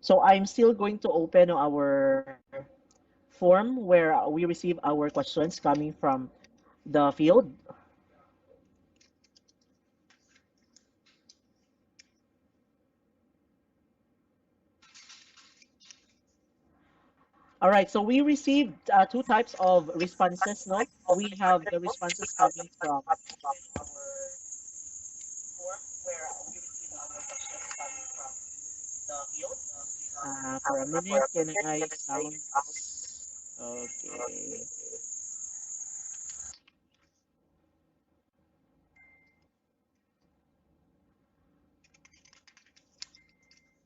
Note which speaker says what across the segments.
Speaker 1: So I'm still going to open our form where we receive our questions coming from the field. All right, so we received two types of responses, no? We have the responses coming from for a minute, can I sound? Okay.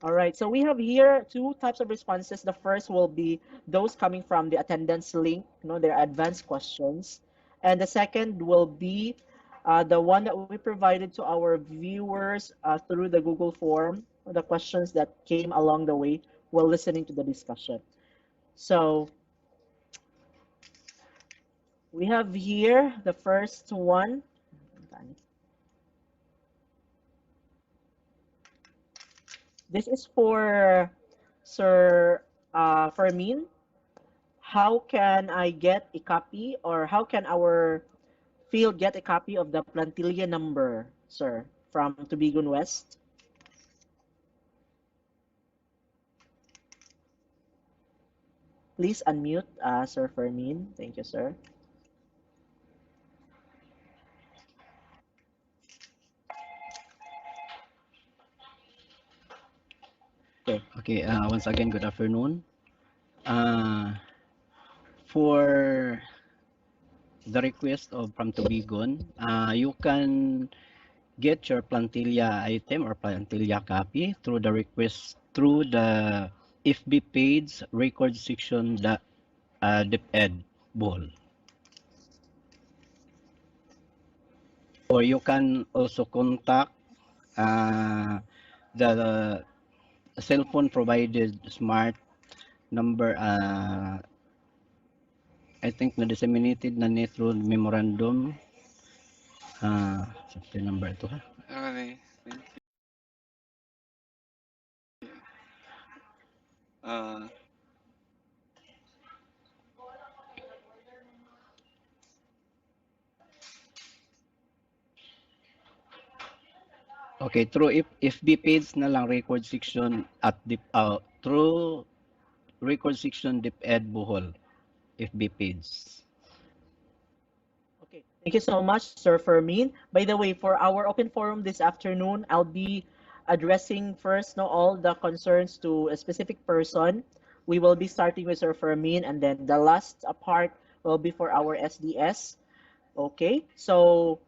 Speaker 1: All right, so we have here two types of responses. The first will be those coming from the attendance link, their advanced questions. And the second will be the one that we provided to our viewers through the Google form, the questions that came along the way while listening to the discussion. So we have here the first one. This is for Sir Fermin. How can I get a copy, or how can our field get a copy of the plantilla number, sir, from Tubigon West? Please unmute, Sir Fermin. Thank you, sir. Okay.
Speaker 2: Okay, once again, good afternoon. Uh, for the request of from Tubigon, you can get your plantilla item or plantilla copy through the request through the FB page record section DepEd ball. Or you can also contact the cell phone provided smart number I think na disseminated na ni through memorandum sa number ito ha.
Speaker 3: Okay. Uh,
Speaker 2: Okay, through if FB page na lang record section at through record section DepEd Bohol FB page.
Speaker 1: Okay. Thank you so much, Sir Fermin. By the way, for our open forum this afternoon, I'll be addressing first all the concerns to a specific person. We will be starting with Sir Fermin, and then the last part will be for our SDS. Okay, so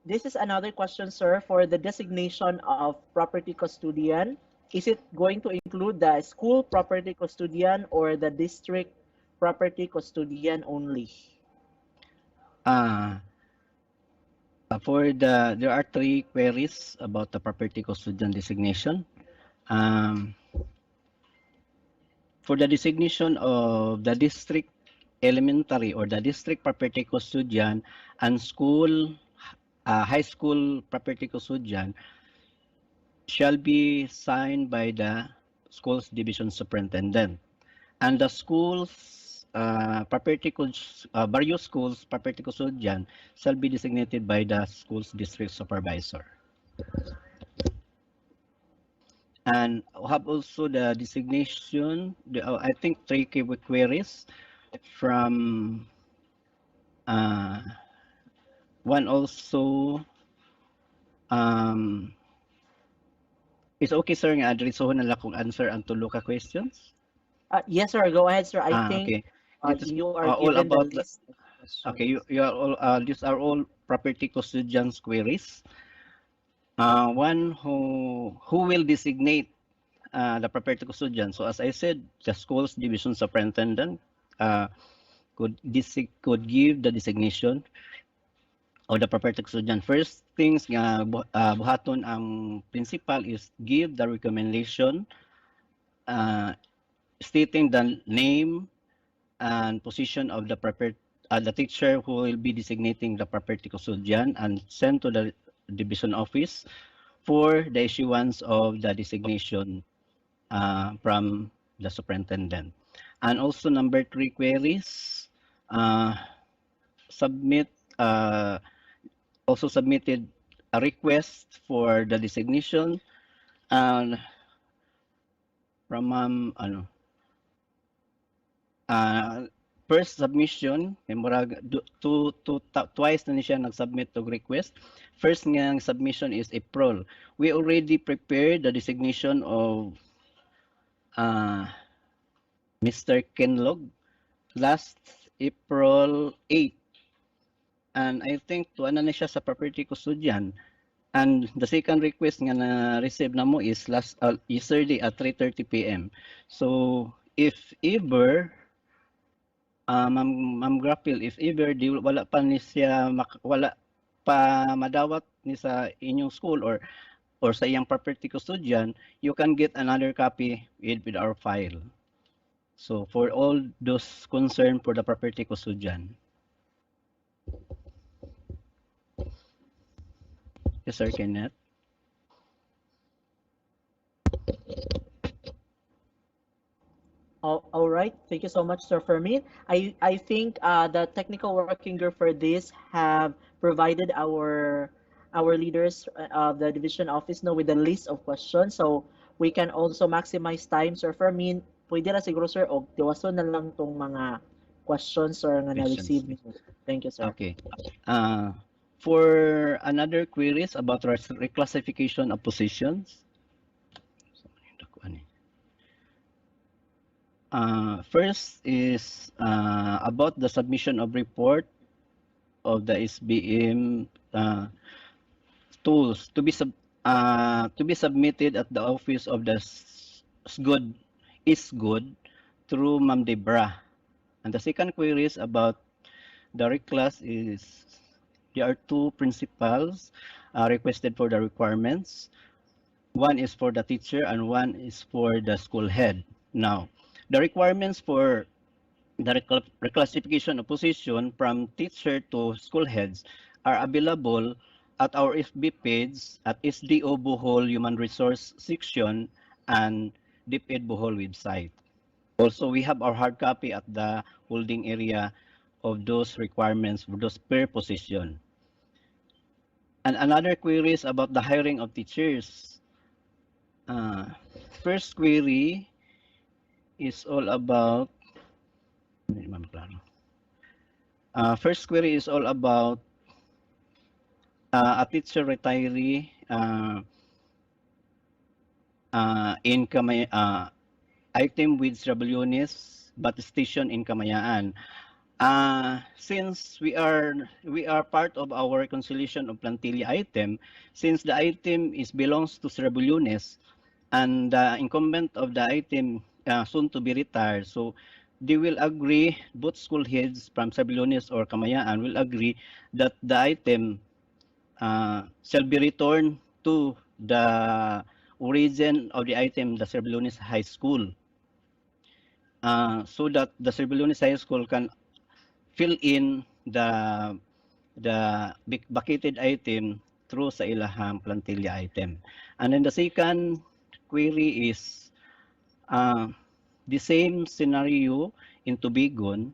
Speaker 1: this is another question, sir, for the designation of property custodian. Is it going to include the school property custodian or the district property custodian only?
Speaker 2: Uh, there are three queries about the property custodian designation. For the designation of the district elementary or the district property custodian and high school property custodian shall be signed by the school's division superintendent. And the various schools property custodian shall be designated by the school's district supervisor. And have also the designation, I think three queries from one also it's okay sir nga adresohon na lang kung answer ang tulo ka questions.
Speaker 1: Yes, sir. Go ahead, sir. I think
Speaker 2: Okay. It is
Speaker 1: you are
Speaker 2: all
Speaker 1: given the
Speaker 2: about
Speaker 1: list of questions.
Speaker 2: okay, you are all these are all property custodians queries. One who will designate the property custodian. So as I said, the school's division superintendent could give the designation of the property custodian. First things nga buhaton ang principal is give the recommendation stating the name and position of the teacher who will be designating the property custodian and send to the division office for the issuance of the designation from the superintendent. And also number three queries, uh, submit uh, also submitted a request for the designation and from uh, first submission kay murag twice na ni siya nag-submit og request. First nga submission is April. We already prepared the designation of uh, Mr. Kenlog last April 8, and I think tuwa na siya sa property custodian. And the second request nga na-receive na mo is last yesterday at 3:30 p.m. So if ever Ma'am Grapil, if ever di wala pa ni siya wala pa madawat ni sa inyong school or sa iyang property custodian, you can get another copy with our file. So for all those concerned for the property custodian. Yes, sir, Kenneth.
Speaker 1: All right. Thank you so much, Sir Fermin. I think the technical working group for this have provided our leaders of the division office now with a list of questions. So we can also maximize time, Sir Fermin. Pwede ra siguro, sir, og tiwason na lang tong mga questions, sir, nga
Speaker 2: Questions.
Speaker 1: na-receive niyo. Thank you, sir.
Speaker 2: Okay. Uh, for another queries about reclassification of positions. First is about the submission of report of the SBM tools to be submitted at the office of the SGOD is good through Ma'am Debra. And the second query is about the reclass is there are two principals requested for the requirements. One is for the teacher and one is for the school head. Now, the requirements for the reclassification of position from teacher to school heads are available at our FB page at SDO Bohol Human Resource section and DepEd Bohol website. Also, we have our hard copy at the holding area of those requirements for those per position. And another query is about the hiring of teachers. Uh, First query is all about, first query is all about a teacher retiree in item with Srabalyones but station in Kamayaan. Since we are part of our reconciliation of Plantilla item, since the item is belongs to Srabalyones and the incumbent of the item soon to be retired, so they will agree, both school heads from Srabalyones or Kamayaan will agree that the item shall be returned to the origin of the item, the Srabalyones High School, so that the Srabalyones High School can fill in the vacated item through sa ilahang plantilla item. And then the second query is the same scenario in Tubigon.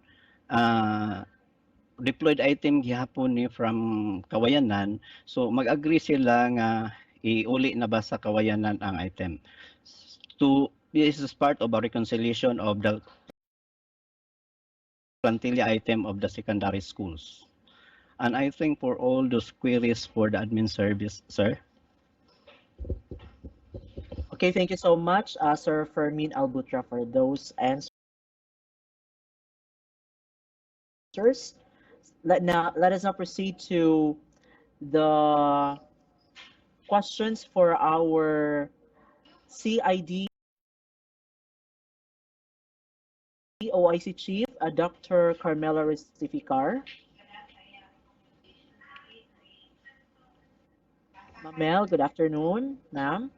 Speaker 2: Deployed item gihapon ni from Kawayanan, so mag-agree sila nga iuli na ba sa Kawayanan ang item. This is part of a reconciliation of the plantilla item of the secondary schools. And I think for all those queries for the admin service, sir.
Speaker 1: Okay, thank you so much, Sir Fermin Albutra, for those answers. Let us now proceed to the questions for our CID OIC Chief, Dr. Carmela Restificar. Mamel, good afternoon, ma'am.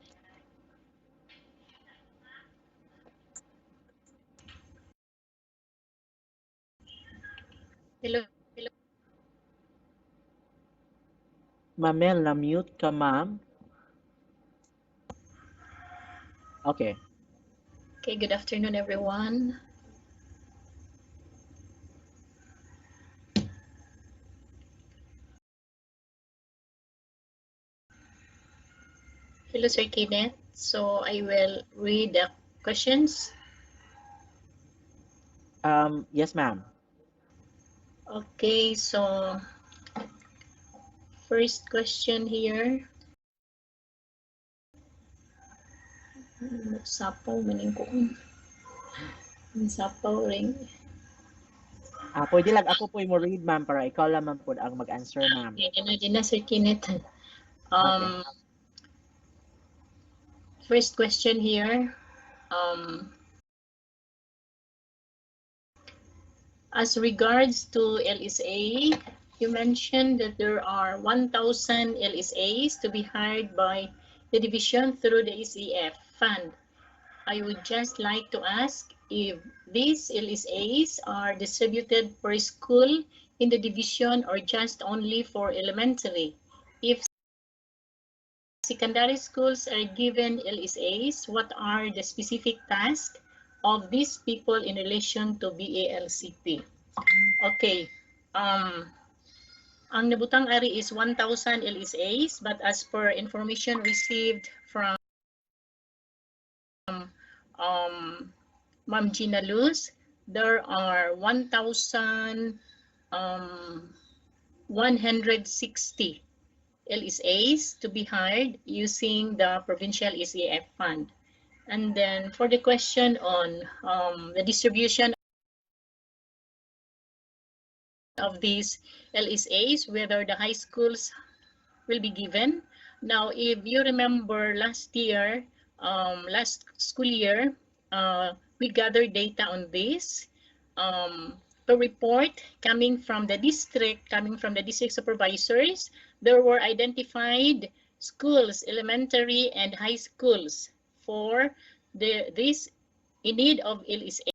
Speaker 3: Hello.
Speaker 1: Mamel, na-mute ka, ma'am. Okay.
Speaker 3: Okay, good afternoon, everyone. Hello, Sir Kenneth. So I will read the questions.
Speaker 1: Yes, ma'am.
Speaker 3: Okay, so first question here. Sapaw, maning ko. Sapaw ring.
Speaker 1: Pwede lang ako po mo read, ma'am, para ikaw lamang po ang mag-answer, ma'am.
Speaker 3: Din na, Sir Kenneth.
Speaker 1: Okay.
Speaker 3: First question here. As regards to LSA, you mentioned that there are 1,000 LSAs to be hired by the division through the ECF fund. I would just like to ask if these LSAs are distributed per school in the division or just only for elementary. If secondary schools are given LSAs, what are the specific tasks of these people in relation to BALCP? Okay. Ang nabutang ari is 1,000 LSAs, but as per information received from Ma'am Gina Luz, there are 1,160 LSAs to be hired using the provincial ECF fund. And then for the question on the distribution of these LSAs, whether the high schools will be given. Now, if you remember last year, last school year, we gathered data on this. The report coming from the district supervisors, there were identified schools, elementary and high schools, for this in need of LSA.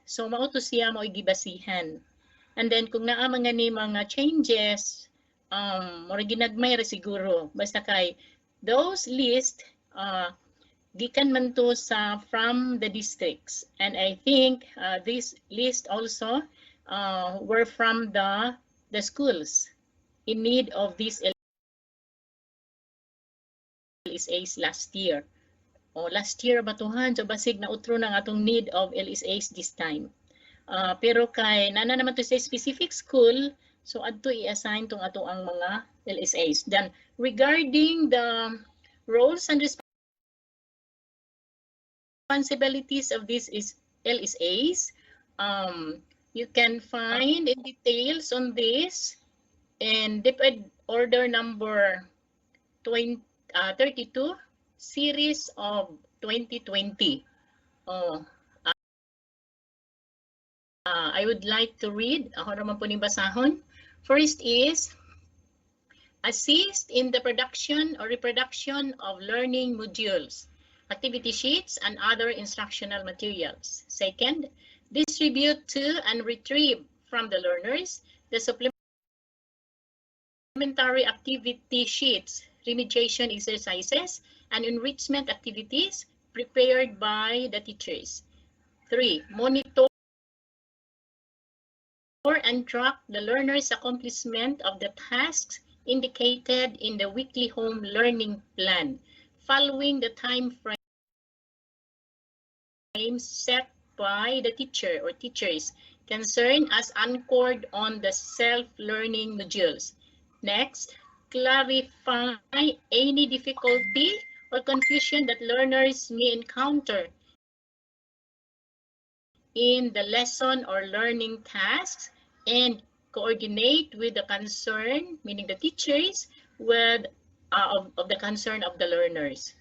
Speaker 3: So mao to siya mo igibasihan. And then kung naa mga ni mga changes, mura ginagmay ra siguro. Basta kay those list gikan man to sa from the districts. And I think this list also were from the schools in need of these LSAs last year. O last year batuhan, so basig na utro ng atong need of LSAs this time. Pero kay nana naman to sa specific school, so adto i-assign tong ato ang mga LSAs. Then regarding the roles and responsibilities of these LSAs, you can find in details on this in DepEd order number 32 series of 2020. I would like to read. Ako naman po ni basahon. First is, assist in the production or reproduction of learning modules, activity sheets, and other instructional materials. Second, distribute to and retrieve from the learners the supplementary activity sheets, remediation exercises, and enrichment activities prepared by the teachers. 3. Monitor and track the learner's accomplishment of the tasks indicated in the weekly home learning plan, following the time frame set by the teacher or teachers concerned as anchored on the self-learning modules. Next, clarify any difficulty or confusion that learners may encounter in the lesson or learning tasks and coordinate with the concern, meaning the teachers, with of the concern of the learners.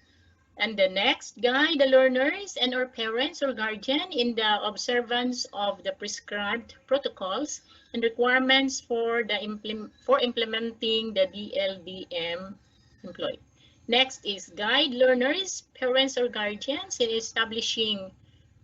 Speaker 3: And the next, guide the learners and or parents or guardian in the observance of the prescribed protocols and requirements for implementing the DLDM employed. Next is guide learners, parents or guardians in establishing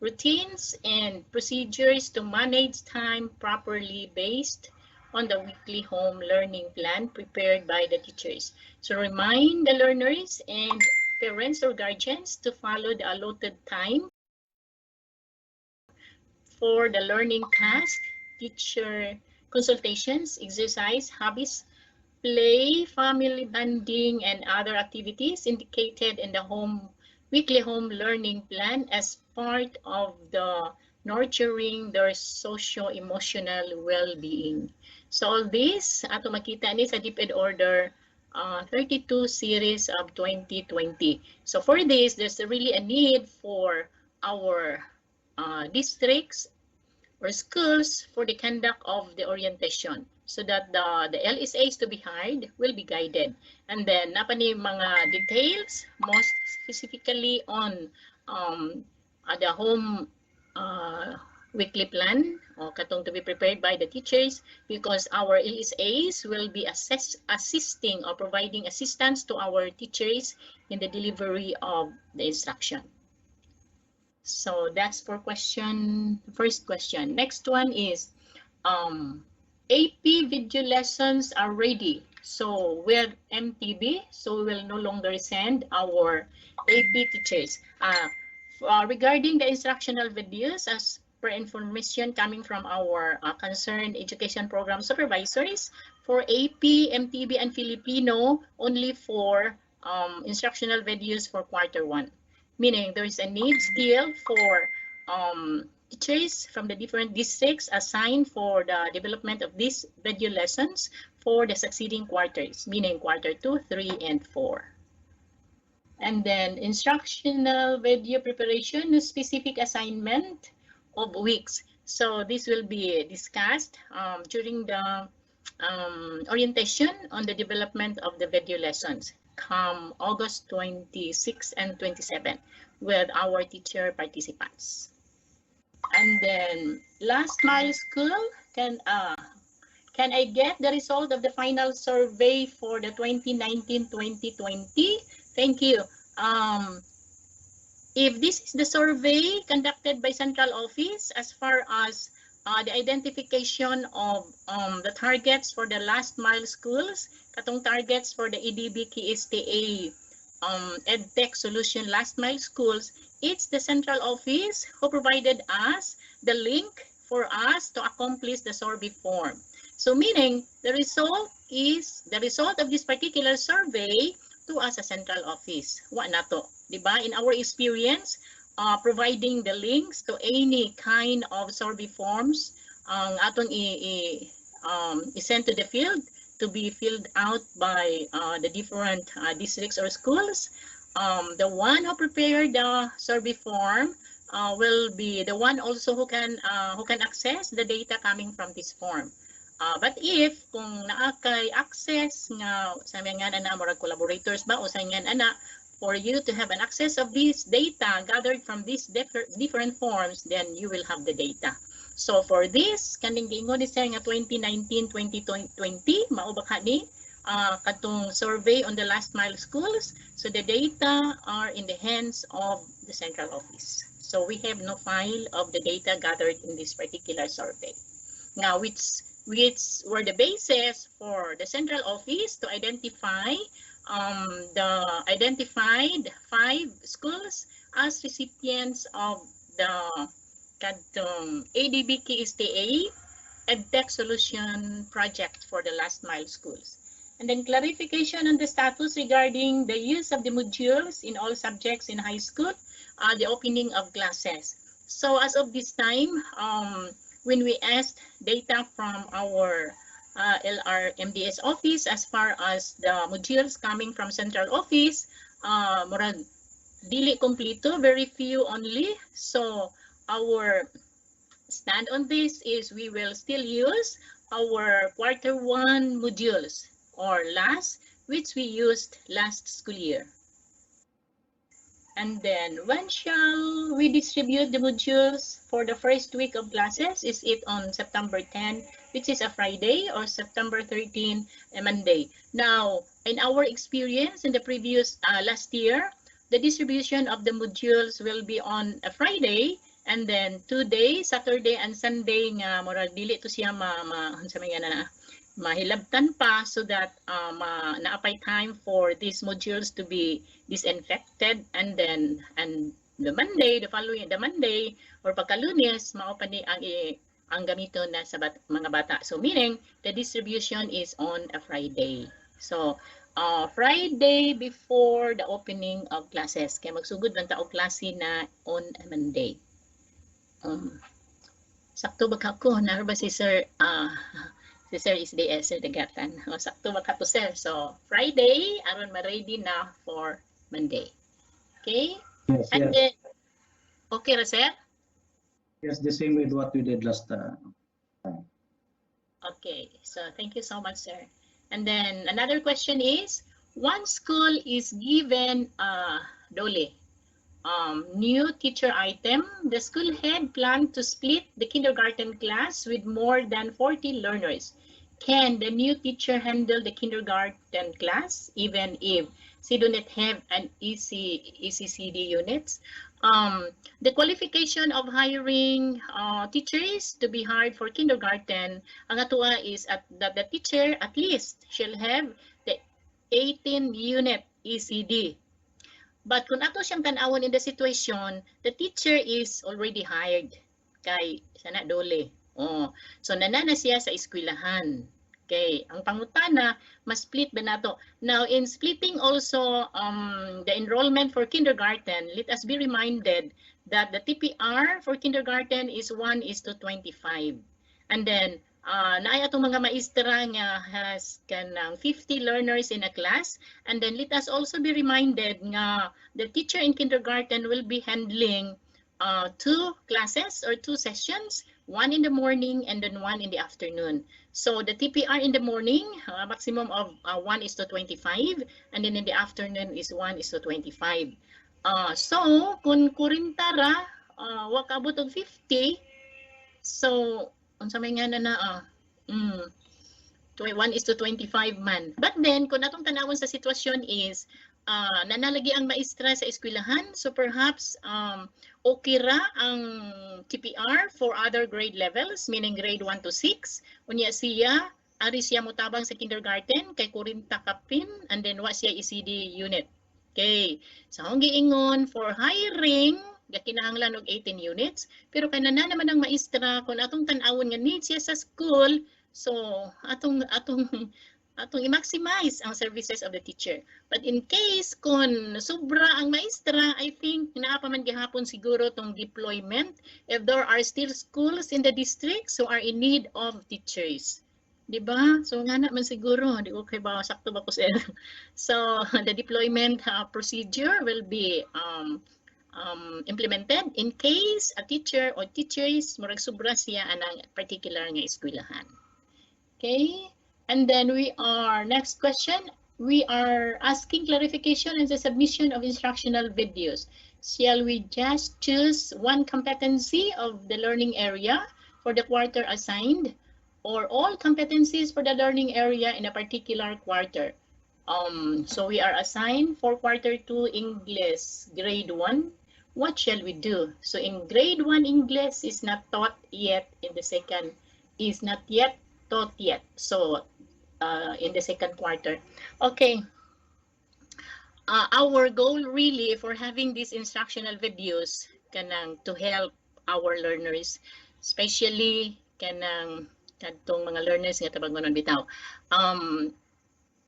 Speaker 3: routines and procedures to manage time properly based on the weekly home learning plan prepared by the teachers. So remind the learners and parents or guardians to follow the allotted time for the learning task, teacher consultations, exercise, hobbies, play, family bonding, and other activities indicated in the weekly home learning plan as part of the nurturing their socio-emotional well-being. So all this, ato makita ni sa DepEd Order 32 series of 2020. So for this, there's really a need for our districts or schools for the conduct of the orientation so that the LSAs to be hired will be guided. And then, napani mga details, most specifically on the home uh, weekly plan o katong to be prepared by the teachers because our LSAs will be assisting or providing assistance to our teachers in the delivery of the instruction. So that's for first question. Next one is AP video lessons are ready. So we're MTB, so we will no longer send our AP teachers. Regarding the instructional videos, as per information coming from our concerned education program supervisors, for AP, MTB, and Filipino, only for instructional videos for Q1. Meaning there is a need still for teachers from the different districts assigned for the development of these video lessons for the succeeding quarters, meaning Q2, 3, and 4. And then instructional video preparation, specific assignment of weeks. So this will be discussed during the orientation on the development of the video lessons come August 26 and 27 with our teacher participants. And then last mile school, can I get the result of the final survey for the 2019-2020? Thank you. If this is the survey conducted by central office as far as the identification of the targets for the last mile schools, katong targets for the EDB KSTA EdTech Solution Last Mile Schools, it's the central office who provided us the link for us to accomplish the survey form. So meaning the result of this particular survey to us sa central office. Wa na to, di ba? In our experience, providing the links to any kind of survey forms ang atong i-send to the field to be filled out by the different districts or schools. The one who prepared the survey form will be the one also who can access the data coming from this form. But if kung naa kay access nga sa mga ana murag collaborators ba o sa nga ana for you to have an access of this data gathered from these different forms, then you will have the data. So for this, kaning giingon ni sir nga 2019-2020, mao ba kani katong survey on the last mile schools. So the data are in the hands of the central office. So we have no file of the data gathered in this particular survey. Now, which were the basis for the central office to identify the identified 5 schools as recipients of the ADB KSTA EdTech Solution project for the last mile schools. And then clarification on the status regarding the use of the modules in all subjects in high school, the opening of classes. So as of this time, when we asked data from our LRMDS office as far as the modules coming from central office, murag dili kompleto, very few only. So our stand on this is we will still use our Q1 modules or last, which we used last school year. And then when shall we distribute the modules for the first week of classes? Is it on September 10, which is a Friday, or September 13, a Monday? Now, in our experience in the previous last year, the distribution of the modules will be on a Friday, and then 2 days, Saturday and Sunday nga murag dili to siya mahilabtan pa so that naapay time for these modules to be disinfected, and then the following the Monday or pagka-Lunes mao pa ni ang gamito na sa mga bata. So meaning the distribution is on a Friday. So Friday before the opening of classes, kaya magsugod man ta og klase na on a Monday. Sakto ba ko na ba si Sir si Sir SDS Sir Dagatan. Sakto ba ka to Sir? So Friday aron ma-ready na for Monday. Okay?
Speaker 4: Yes,
Speaker 3: And
Speaker 4: yes.
Speaker 3: then okay ra Sir?
Speaker 4: Yes, the same with what we did last time.
Speaker 3: Okay, so thank you so much, sir. And then another question is, one school is given Dole, new teacher item. The school head planned to split the kindergarten class with more than 40 learners. Can the new teacher handle the kindergarten class even if she do not have an ECCD units? The qualification of hiring teachers to be hired for kindergarten, ang atua is that the teacher at least shall have the 18 unit ECD. But kung ato siyang tanawon in the situation, the teacher is already hired kay sana dole. So nanana siya sa eskwelahan. Okay, ang pangutana, mas-split ba nato? Now, in splitting also the enrollment for kindergarten, let us be reminded that the TPR for kindergarten is 1:25. And then, naay atong mga maestra nga has kanang 50 learners in a class. And then, let us also be reminded nga the teacher in kindergarten will be handling 2 classes or 2 sessions, one in the morning and then one in the afternoon. So the TPR in the morning, maximum of 1:25, and then in the afternoon is 1:25. So kung 40 ra, wa kaabot og 50, so unsa may nga na 1:25 man. But then kung atong tanawon sa sitwasyon is nanalagi ang maestra sa eskwelahan, so perhaps okay ra ang TPR for other grade levels, meaning grade 1 to 6. Unya siya, ari siya mutabang sa kindergarten kay 40 kapin, and then wa siya ECD unit. Okay, so ang giingon for hiring, kinahanglan og 18 units, pero kay naman ang maestra kung atong tan-awon nga need siya sa school, so atong i-maximize ang services of the teacher. But in case kung sobra ang maestra, I think naa pa man gihapon siguro tong deployment if there are still schools in the district so are in need of teachers. Diba? So nga naman siguro, di ko kay ba sakto ba ko sir. So the deployment procedure will be implemented in case a teacher or teachers murag sobra siya anang particular nga eskwelahan. Okay? And then next question, we are asking clarification on the submission of instructional videos. Shall we just choose one competency of the learning area for the quarter assigned, or all competencies for the learning area in a particular quarter? So we are assigned for quarter 2 English, grade 1. What shall we do? So in grade 1 English is not taught yet, in the second is not yet taught yet. So in the second quarter. Okay. Our goal really for having these instructional videos kanang to help our learners, especially kanang kadtong mga learners nga tabangonon bitaw.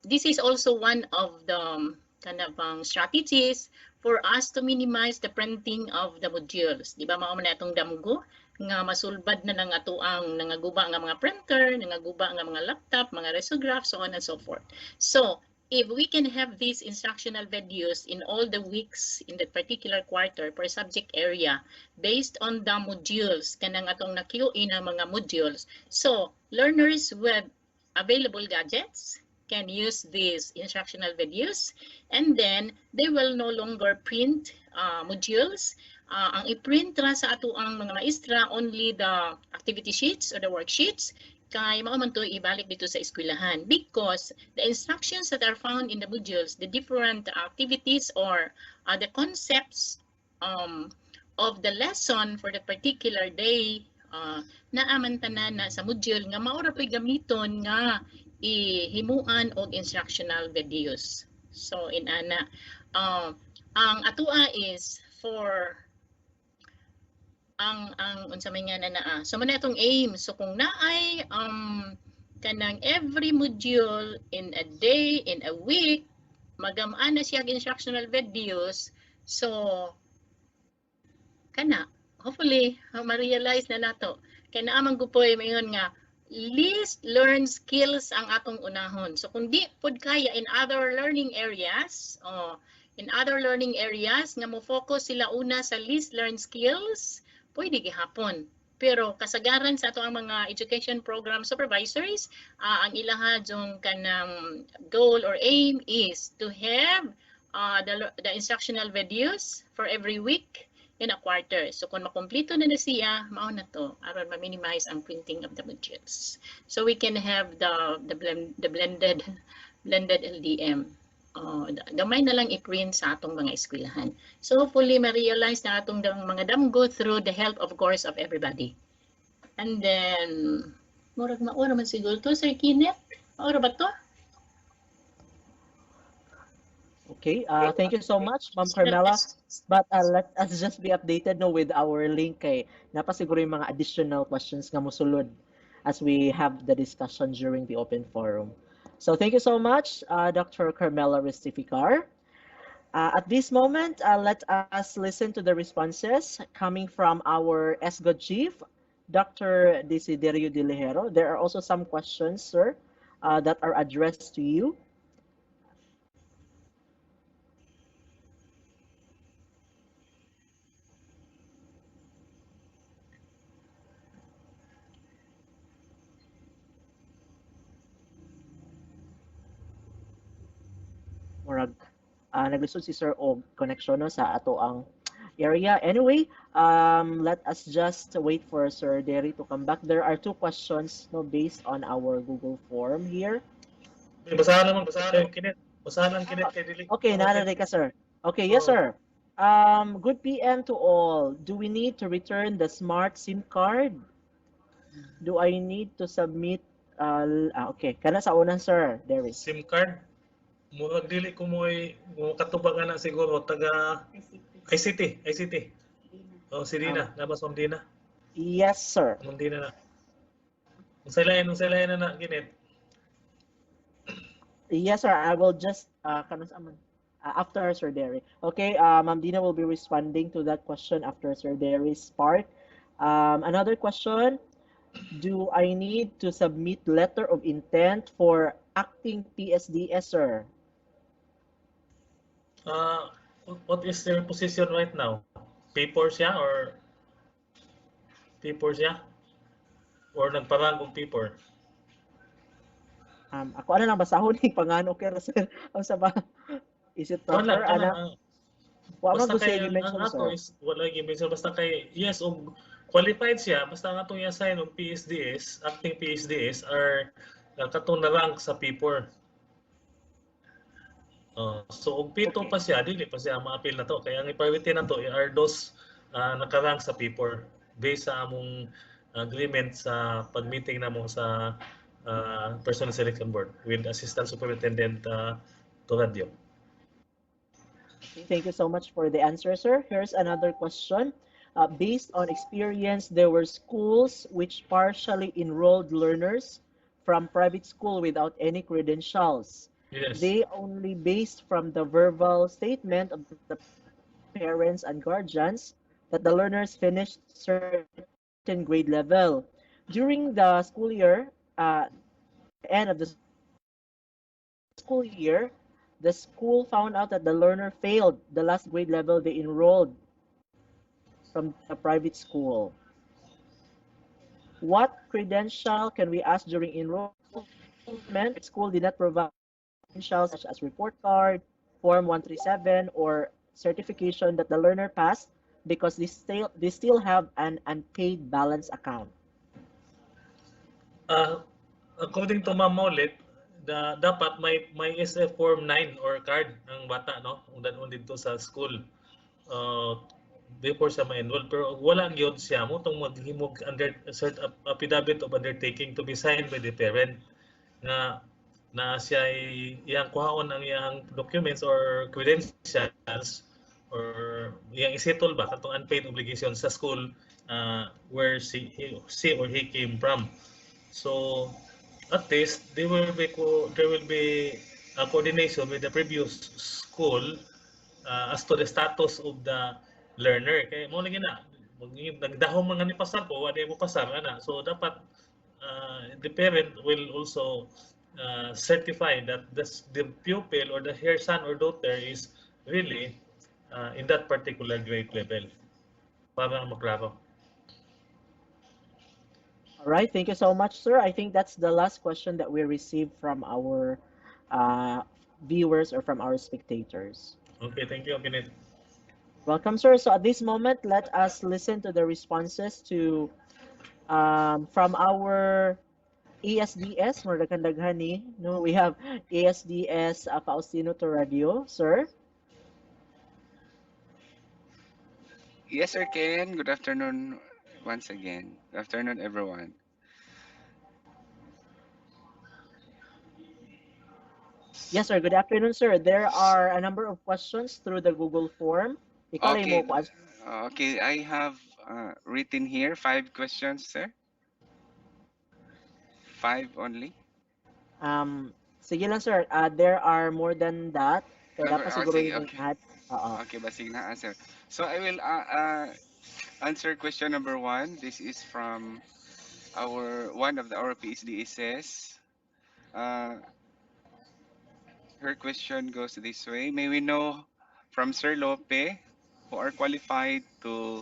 Speaker 3: This is also one of the kind of strategies for us to minimize the printing of the modules. Di ba mao man atong damgo nga masulbad na ng atuang nangaguba nga mga printer, nangaguba nga mga laptop, mga risograph, so on and so forth. So, if we can have these instructional videos in all the weeks in that particular quarter per subject area based on the modules, kanang atong na-QA na mga modules, so learners with available gadgets can use these instructional videos, and then they will no longer print modules. Ang i-print ra sa ato ang mga maestra only the activity sheets or the worksheets, kay mao man to ibalik dito sa eskwelahan, because the instructions that are found in the modules, the different activities or the concepts of the lesson for the particular day naaman tanan na sa module nga mao ra po'y gamiton nga ihimuan og instructional videos. So inana ang atua is for ang unsa may nga naa. So man itong aim. So kung naay kanang every module in a day, in a week, magamana siya instructional videos. So kana hopefully ma-realize na nato kay naamang gupoy mayon nga least learn skills ang atong unahon. So kung di pud kaya in other learning areas, nga mo focus sila una sa least learn skills, pwede gihapon. Pero kasagaran sa ato ang mga education program supervisors, ang ilaha yung kanang goal or aim is to have the instructional videos for every week in a quarter. So kung makompleto na siya, mao na to aron ma-minimize ang printing of the modules. So we can have the blended LDM. Gamay na lang i-print sa atong mga eskwelahan. So hopefully ma-realize na atong mga damgo through the help of course of everybody. And then murag maura man siguro to Sir Kenneth. Maura ba to?
Speaker 1: Okay, thank you so much, Ma'am Carmela. But let us just be updated no with our link kay napasiguro yung mga additional questions nga mosulod as we have the discussion during the open forum. So thank you so much, Dr. Carmela Restificar. At this moment, let us listen to the responses coming from our ESGO chief, Dr. Desiderio De Lejero. There are also some questions, sir, that are addressed to you. Murag naglisod si Sir og connection no sa ato ang area. Anyway, let us just wait for Sir Derry to come back. There are two questions no based on our Google form here.
Speaker 5: Basahan naman, Kinit. Basahan lang Kinit kay Dili.
Speaker 1: Okay, narinig ka, sir. Okay, yes, sir. Good PM to all. Do we need to return the smart SIM card? Do I need to submit okay, kana sa unang, sir, Derry.
Speaker 5: SIM card. Murag dili ko mo katubangan na siguro taga ICT. Oh, si Dina, nabas Ma'am Dina.
Speaker 1: Yes, sir.
Speaker 5: Ma'am Dina na. Unsay lain na Kinit.
Speaker 1: Yes, sir. I will just after Sir Derry. Okay, Ma'am Dina will be responding to that question after Sir Derry's part. Another question: do I need to submit letter of intent for acting PSDS, sir?
Speaker 5: What is their position right now? Paper siya or nagparang og paper?
Speaker 1: Ako ano lang basahon ni pangano kay sir. Sa ba? Is it proper ana? Wa man
Speaker 5: Basta
Speaker 1: gusto
Speaker 5: kay
Speaker 1: i-mention,
Speaker 5: ang ato
Speaker 1: sir.
Speaker 5: is wala gi-mention basta kay yes og qualified siya basta ang atong i-assign og PSDS, acting PSDS are katong na rank sa paper. So og pito pa siya dili pa siya ma-appeal na to kaya ang i-priority na to are those naka-rank sa paper based sa among agreement sa pag-meeting namo sa Personal Selection Board with Assistant Superintendent Toradio.
Speaker 1: Okay, thank you so much for the answer, sir. Here's another question. Based on experience, there were schools which partially enrolled learners from private school without any credentials.
Speaker 5: Yes.
Speaker 1: They only based from the verbal statement of the parents and guardians that the learners finished certain grade level. During the school year, at the end of the school year, the school found out that the learner failed the last grade level they enrolled from the private school. What credential can we ask during enrollment if the school did not provide credentials such as report card, Form 137, or certification that the learner passed because they still have an unpaid balance account?
Speaker 5: According to Ma'am Maulit, dapat may SF Form 9 or card ang bata no undad dito sa school. before siya ma-enroll pero wala gyud siya mo tong maghimog under cert affidavit of undertaking to be signed by the parent nga na siya iyang kuhaon ang iyang documents or credentials or iyang isettle ba katong unpaid obligation sa school where she or he came from. So at least there will be a coordination with the previous school as to the status of the learner. Kaya mo lagi na nagdahom mga ni pasar ko, wala mo pasar ana. So dapat the parent will also certify that the pupil or her son or daughter is really in that particular grade level para maklaro.
Speaker 1: All right, thank you so much, sir. I think that's the last question that we received from our uh, viewers or from our spectators.
Speaker 5: Okay, thank you, Kenneth.
Speaker 1: Welcome, sir. So at this moment, let us listen to the responses to from our ASDS, more ni. No, we have ASDS Faustino to Radio, sir.
Speaker 6: Yes, sir, Ken. Good afternoon once again. Good afternoon, everyone.
Speaker 1: Yes, sir. Good afternoon, sir. There
Speaker 6: S-
Speaker 1: are a number of questions through the Google form. Ikaw lang mo
Speaker 6: Okay,
Speaker 1: ko answer.
Speaker 6: okay. I have written here 5 questions, sir. 5 only.
Speaker 1: Sige lang, sir. There are more than that. Kaya dapat siguro
Speaker 6: Sige,
Speaker 1: yung
Speaker 6: okay.
Speaker 1: add. Oo.
Speaker 6: Okay, basig na answer. So I will answer question number 1. This is from our one of our PhD says. Uh, Her question goes this way. May we know from Sir Lope who are qualified to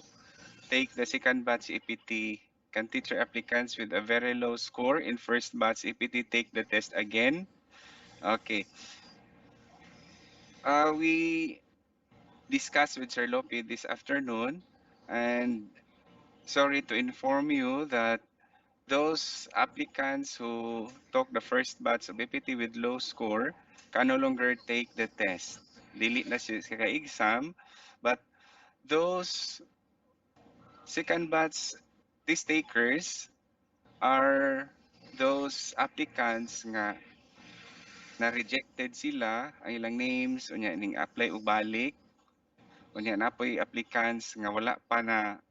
Speaker 6: take the second batch EPT? Can teacher applicants with a very low score in first batch EPT take the test again? Okay. We discussed with Sir Lope this afternoon, and sorry to inform you that those applicants who took the first batch of EPT with low score can no longer take the test. Dili na siya sa exam, but those second batch test takers are those applicants nga na-rejected sila ang ilang names unya ning apply og balik unya napoy applicants nga wala pa na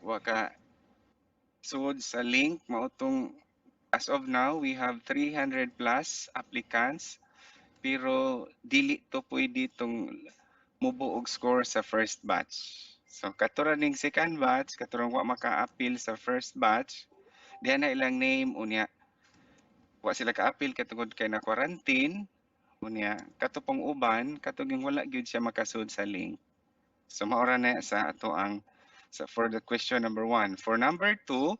Speaker 6: wa ka sud sa link mautong as of now we have 300 plus applicants pero dili to pwede tong mubo og score sa first batch. So katura ning second batch katurang wa maka-appeal sa first batch diha na ilang name unya wa sila ka-appeal katungod kay na quarantine unya katupong uban katuging wala gyud siya makasud sa link. So maora na sa ato ang for the question number 1. For number 2,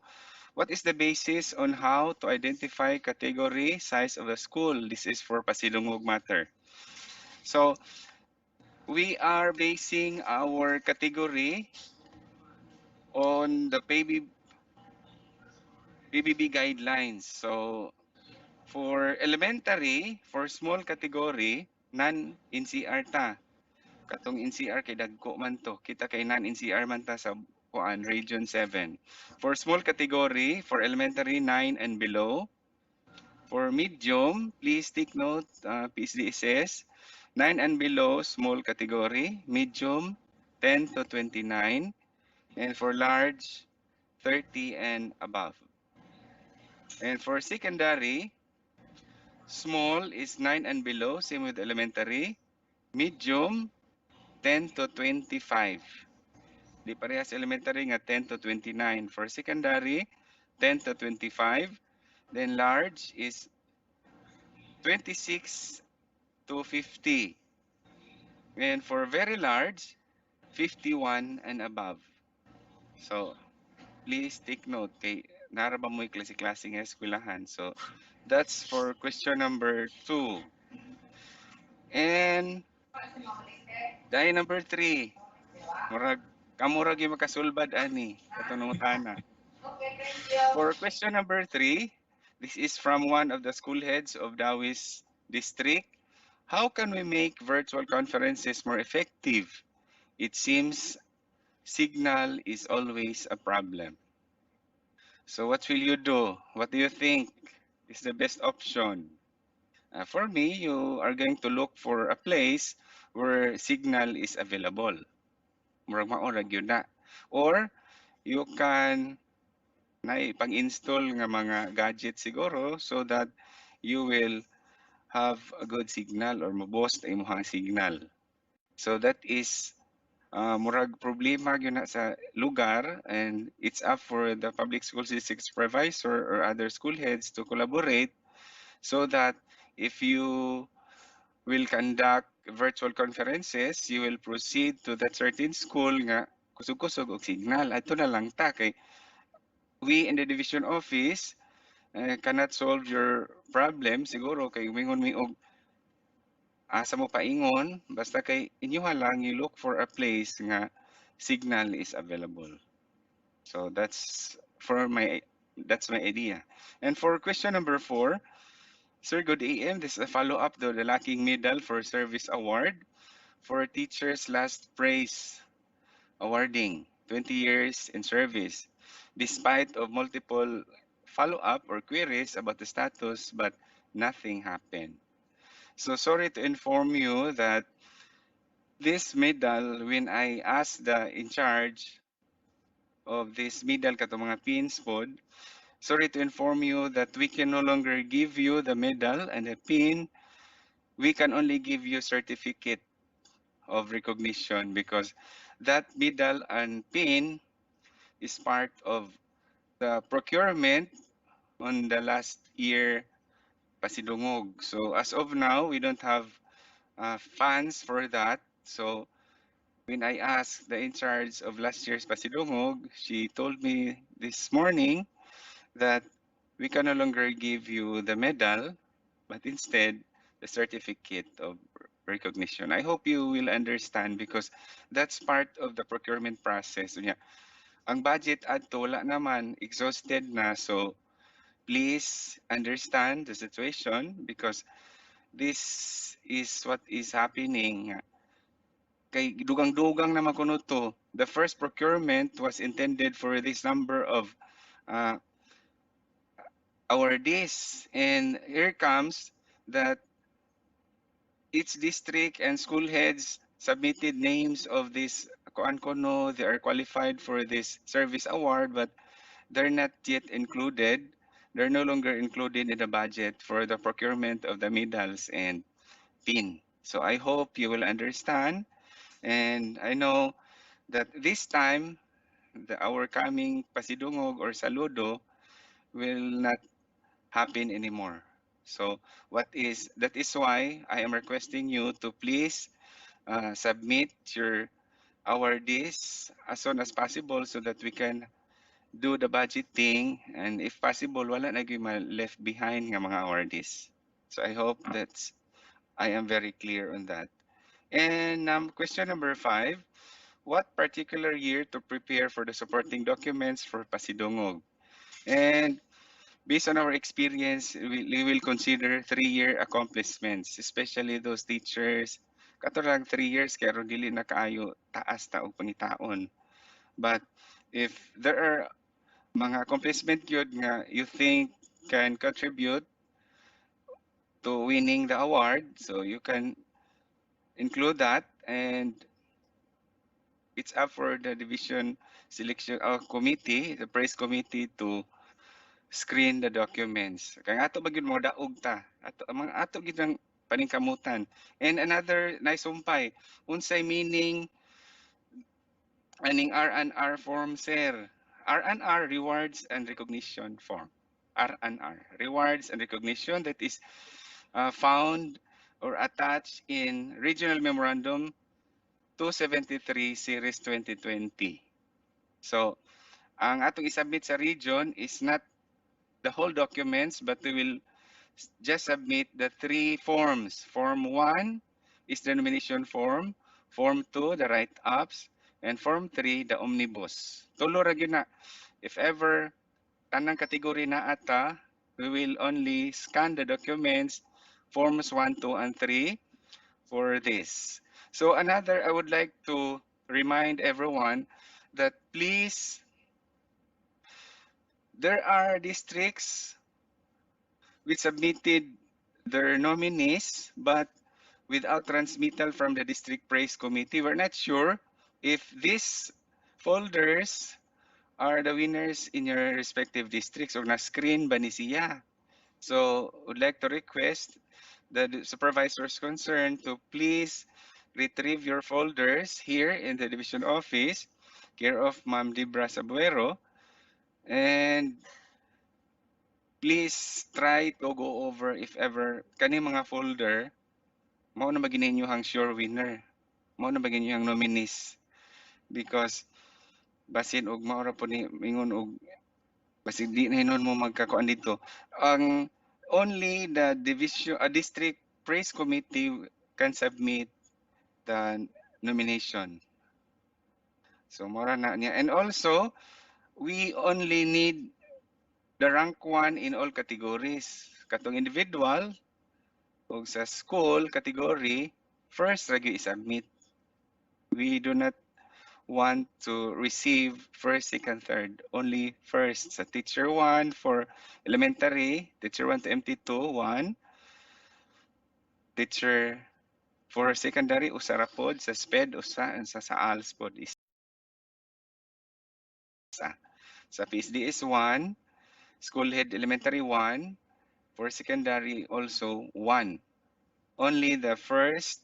Speaker 6: what is the basis on how to identify category size of the school? This is for pasilungog matter. So we are basing our category on the PBB guidelines. So for elementary, for small category, non-NCR ta. Katong NCR kay dagko man to. Kita kay non-NCR man ta sa Region 7. For small category, for elementary 9 and below. For medium, please take note, PSDSS, 9 and below, small category. Medium, 10 to 29. And for large, 30 and above. And for secondary, small is 9 and below, same with elementary. Medium, 10 to 25. Di parehas elementary nga 10 to 29. For secondary, 10 to 25. Then large is 26 to 50. And for very large, 51 and above. So, please take note kay nara ba mo'y klase-klase nga eskwelahan. So, that's for question number 2. And dahil number 3, murag kamurag yung makasulbad ani katunungutana. For question number 3, this is from one of the school heads of Dawis district. How can we make virtual conferences more effective? It seems signal is always a problem. So what will you do? What do you think is the best option? For me, you are going to look for a place where signal is available. Murag maorag yun na. Or you can na pang-install nga mga gadget siguro so that you will have a good signal or ma-boost ang imong signal. So that is murag problema gyud na sa lugar, and it's up for the public school district supervisor or other school heads to collaborate so that if you will conduct virtual conferences, you will proceed to that certain school nga kusog-kusog og signal. Ato na lang ta kay we in the division office cannot solve your problem siguro kay mingon mi og asa mo paingon basta kay inyo lang you look for a place nga signal is available. So that's my idea. And for question number 4, Sir, good AM. This is a follow-up to the lacking medal for service award for teachers last praise awarding 20 years in service. Despite of multiple follow-up or queries about the status, but nothing happened. So sorry to inform you that this medal, when I asked the in charge of this medal kato mga pins pod, sorry to inform you that we can no longer give you the medal and the pin. We can only give you certificate of recognition because that medal and pin is part of the procurement on the last year pasidungog. So as of now, we don't have funds for that. So when I asked the in charge of last year's pasidungog, she told me this morning that we can no longer give you the medal, but instead the certificate of recognition. I hope you will understand because that's part of the procurement process. Unya, ang budget adto wala naman, exhausted na. So please understand the situation because this is what is happening. Kay dugang-dugang naman kuno to. The first procurement was intended for this number of uh, awardees, and here comes that each district and school heads submitted names of this kuan kono they are qualified for this service award, but they're not yet included. They're no longer included in the budget for the procurement of the medals and pin. So I hope you will understand, and I know that this time our coming pasidungog or saludo will not happen anymore. So that is why I am requesting you to please submit your awardees as soon as possible so that we can do the budgeting, and if possible wala na gyud left behind nga mga awardees. So I hope that I am very clear on that. And question number 5, what particular year to prepare for the supporting documents for Pasidungog? And based on our experience, we will consider 3-year accomplishments, especially those teachers. Kato lang 3 years, kaya ron dili na kaayo taas ta og pangitaon. But if there are mga accomplishment yun nga you think can contribute to winning the award, so you can include that, and it's up for the division selection committee, the praise committee to screen the documents. Kaya ato ba gyud mo daog ta? Ato mga ato gyud ang paningkamutan. And another nice sumpay, unsay meaning aning R&R form sir? R&R, rewards and recognition form. R&R, rewards and recognition, that is found or attached in Regional Memorandum 273 Series 2020. So, ang atong isubmit sa region is not the whole documents, but we will just submit the 3 forms. Form 1 is the nomination form, Form 2, the write-ups, and Form 3, the omnibus. Tulo ra gyud na. If ever tanang kategory na ata, we will only scan the documents, Forms 1, 2, and 3 for this. So another, I would like to remind everyone that please, there are districts which submitted their nominees, but without transmittal from the district praise committee. We're not sure if these folders are the winners in your respective districts or na-screen ba ni siya. So, would like to request the supervisors concerned to please retrieve your folders here in the division office, care of Ma'am Debra Sabuero, and please try to go over if ever kani mga folder mao na maging inyong sure winner, mao na maging inyong nominees, because basin og mao ra po ni mingon og basin di na hinon mo magkakuan dito, ang only the division district praise committee can submit the nomination. So mora na niya, and also we only need the rank 1 in all categories. Katong individual o sa school category, first ra gyud i-submit. We do not want to receive first, second, third. Only first. Sa teacher 1 for elementary, teacher 1 to MT2, 1. Teacher for secondary, usa ra pod. Sa SPED, usa. And sa ALS pod, isa. Sa PSD is 1. School head elementary 1. For secondary also 1. Only the first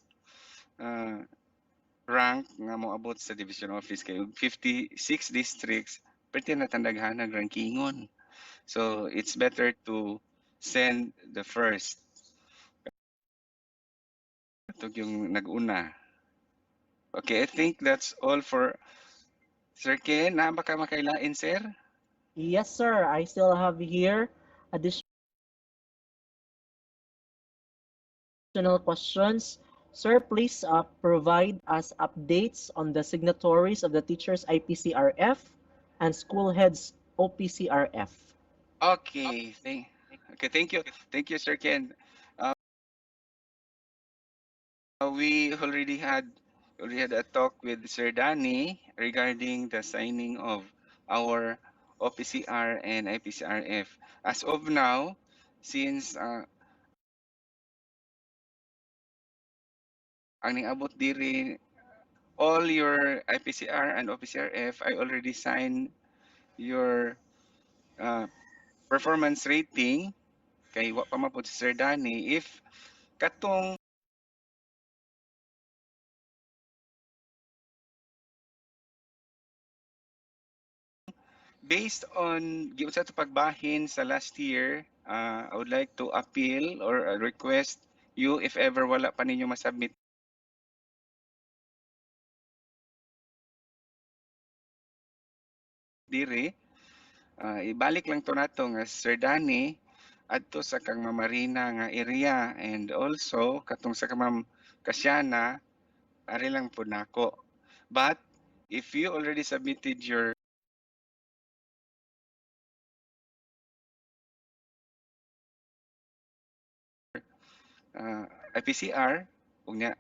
Speaker 6: rank nga moabot sa division office kay 56 districts perti na tandaghanag rankingon. So it's better to send the first. Ito yung nag-una. Okay, I think that's all for Sir Ken. Na ba ka makailain, sir?
Speaker 1: Yes, sir. I still have here additional questions. Sir, please provide us updates on the signatories of the teachers IPCRF and school heads OPCRF.
Speaker 6: Okay, thank you. Thank you, Sir Ken. We already had a talk with Sir Danny regarding the signing of our OPCR and IPCRF. As of now, since ang ning-abot diri all your IPCR and OPCRF, I already signed your performance rating kay wa pa mapud si Sir Danny if katong based on giun sa pagbahin sa last year, I would like to appeal or request you if ever wala pa ninyo masubmit diri, ibalik lang to nato nga Sir Danny adto sa kang Mamarina nga area, and also katong sa Ma'am Kasyana ari lang po nako. But if you already submitted your IPCR, ug nya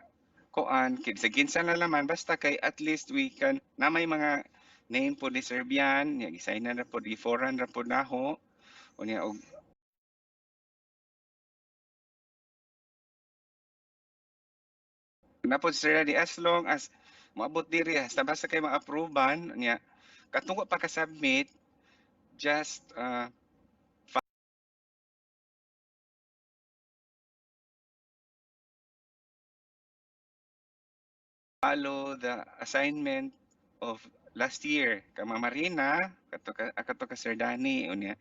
Speaker 6: koan sa ginsa na laman basta kay at least we can na may mga name po ni Serbian nya gisign na po di foran ra po naho o nya og na po sir di as long as moabot diri basta kay ma-approvean nya katong wa pa ka submit just follow the assignment of last year ka Ma'am Marina kato ka Sir Danny unya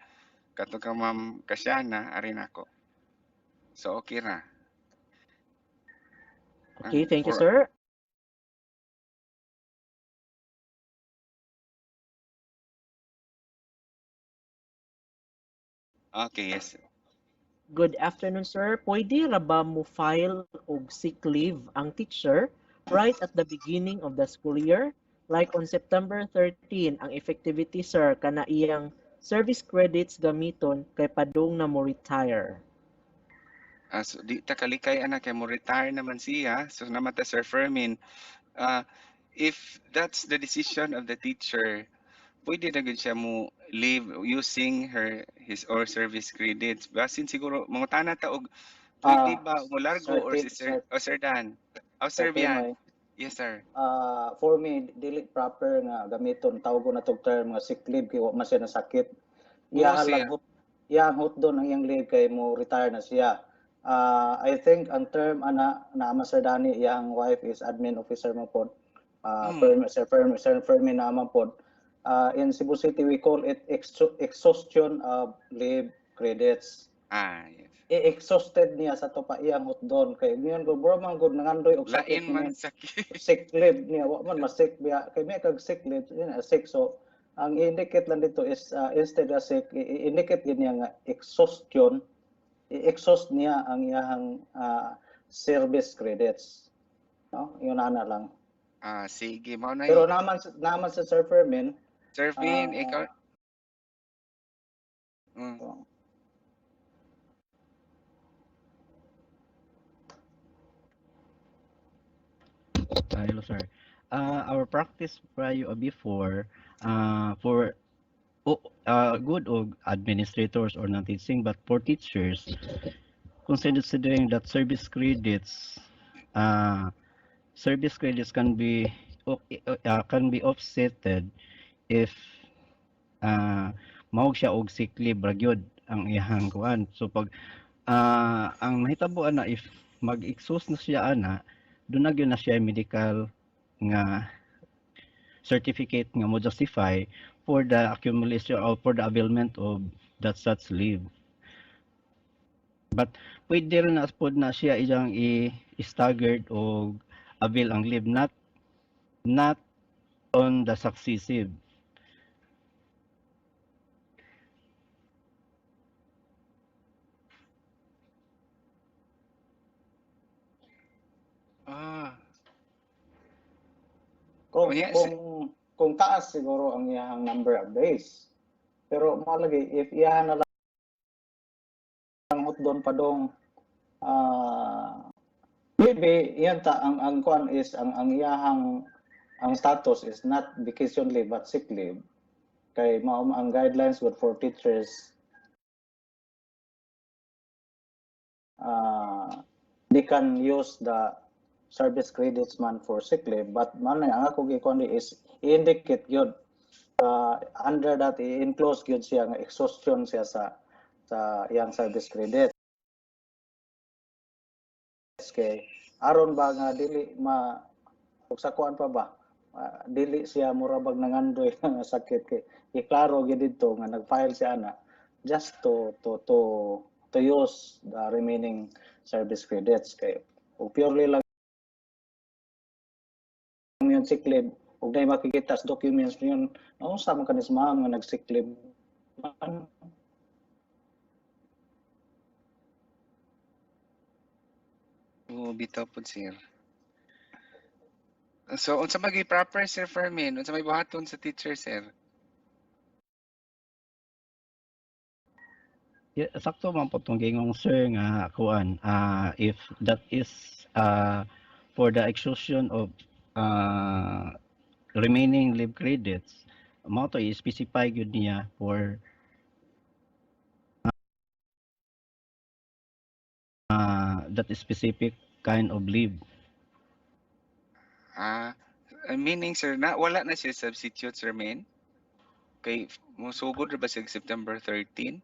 Speaker 6: kato ka Ma'am Kasyana ari nako. So okay ra.
Speaker 1: Okay, thank you,
Speaker 6: For
Speaker 1: sir.
Speaker 6: okay, yes.
Speaker 1: Good afternoon, sir. Pwede ra ba mo file og sick leave ang teacher right at the beginning of the school year? Like on September 13, ang effectivity, sir, kana iyang service credits gamiton kay padung na mo retire.
Speaker 6: So di ta kalikay anak kay mo retire naman siya. So namata Sir Fermin. if that's the decision of the teacher, pwede na gud siya mo leave using his or service credits. Basin siguro mangutana ta og pwede
Speaker 4: Ah,
Speaker 6: ba mo largo or
Speaker 4: certain,
Speaker 6: si Sir o Sir Dan? O
Speaker 4: Sir
Speaker 6: Sir Bian?
Speaker 4: Pinoy.
Speaker 6: Yes, sir.
Speaker 4: For me, dili proper nga gamiton tawag ko na tog term nga sick leave kay wa man siya nasakit.
Speaker 6: Oo,
Speaker 4: Iya
Speaker 6: sir.
Speaker 4: lang hot doon ang iyang leave kay mo retire na siya. I think ang term na Sir Dani iyang wife is admin officer mo pod. Sir Fermi na man pod. In Cebu City we call it exhaustion of leave credits.
Speaker 6: Yes.
Speaker 4: I-exhausted niya sa to pa iyang hotdon kay ngayon go bro man gud nangandoy og sakit
Speaker 6: Lain
Speaker 4: niya
Speaker 6: man sakit.
Speaker 4: sick leave niya wa man ma-sick biya kay may kag sick leave yun sick so ang indicate lang dito is instead of sick indicate gid niya nga exhaustion i-exhaust niya ang iyang service credits no yun ana lang
Speaker 6: Sige, mao na
Speaker 4: pero naman sa Sir Fermin
Speaker 6: Sir Vin, ikaw
Speaker 4: so,
Speaker 2: Hello, sir. Our practice prior before for good og administrators or non-teaching, but for teachers, considering that service credits can be offsetted if mahog siya og sick leave ra gyud ang iyang kuan. So pag ang mahitabuan na if mag-exhaust na siya ana, doon na gyud na siya medical nga certificate nga mo justify for the accumulation or for the availment of that such leave. But pwede rin na pod na siya iyang i-staggered o avail ang leave not on the successive.
Speaker 4: kung
Speaker 6: yes.
Speaker 4: kung kung taas siguro ang iyang number of days pero malagi if iyahan na lang hotdon pa dong maybe yan ta ang kuan is ang iyahang ang status is not vacation leave but sick leave kay mao ang guidelines good for teachers they can use the service credits man for sick leave but man ang ako gikuan is indicate yun under that i-enclose yun siya nga exhaustion siya sa iyang service credit kay aron ba nga dili ug sa kuan pa ba dili siya murabag nangandoy nga sakit kay iklaro gid didto nga nag-file siya ana just to use the remaining service credits kay ug purely lang yun sick leave ug nay makikita sa documents yun unsa man kanis ma'am nga nag-sick leave
Speaker 6: Bitaw pod sir. So unsa magi proper Sir Fermin? Unsa may buhaton sa teacher sir?
Speaker 2: Sakto man po itong gingong sir nga kuan if that is for the exhaustion of remaining leave credits mo to i-specify gyud niya for that specific kind of leave.
Speaker 6: Meaning sir na wala na siya substitute Sir Min? Kay musugod ra ba sa September 13?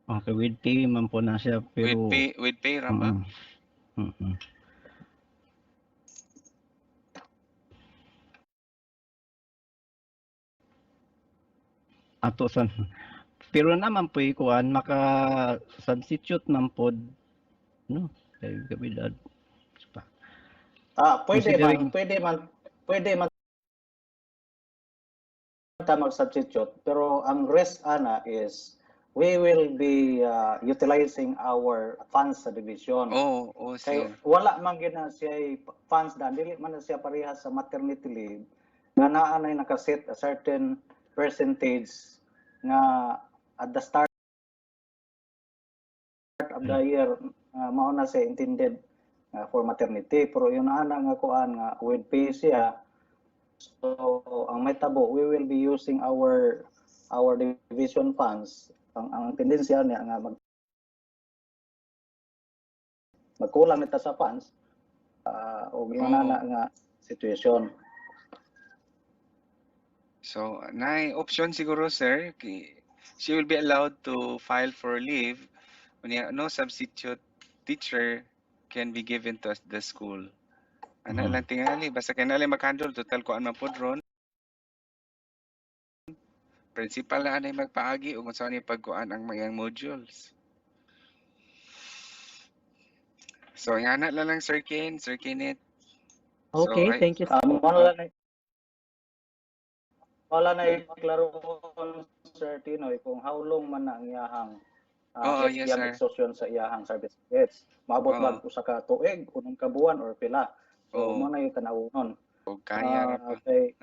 Speaker 2: Okay, with pay man po na siya pero
Speaker 6: With pay ra ba?
Speaker 2: Ato san pero naman po kuan maka substitute man pod no kay kabidad
Speaker 4: pwede
Speaker 2: Considering-
Speaker 4: man ta mag-substitute pero ang rest ana is we will be utilizing our funds sa division kay
Speaker 6: sir.
Speaker 4: wala man gyud na siya funds na dili man na siya parehas sa maternity leave nga naa na nakaset a certain percentage nga at the start of the year mao na siya intended for maternity, pero yun ana nga kuan nga with pay siya. So ang mahitabo, we will be using our division funds. Ang tendensya niya nga magkulang nita sa funds o yun ana nga situation.
Speaker 6: So, na option siguro, sir, she will be allowed to file for leave when no substitute teacher can be given to the school. Ana lang tingali, basta kinali mag-handle, total ko man po ron. Principal na anay magpaagi o kung saan pagkuan ang mayang modules. So, yan na lang, Sir Kane, Sir Kenneth.
Speaker 1: Okay, thank you.
Speaker 4: Wala na iklaro Sir Tinoy kung how long man na ang iyahang
Speaker 6: yes,
Speaker 4: iyang
Speaker 6: sir.
Speaker 4: exhaustion sa iyahang service rates. Maabot ba usa ka tuig, unang ka buwan or pila. So mo na yung tanawon.
Speaker 6: O kaya ra pa.
Speaker 4: Okay.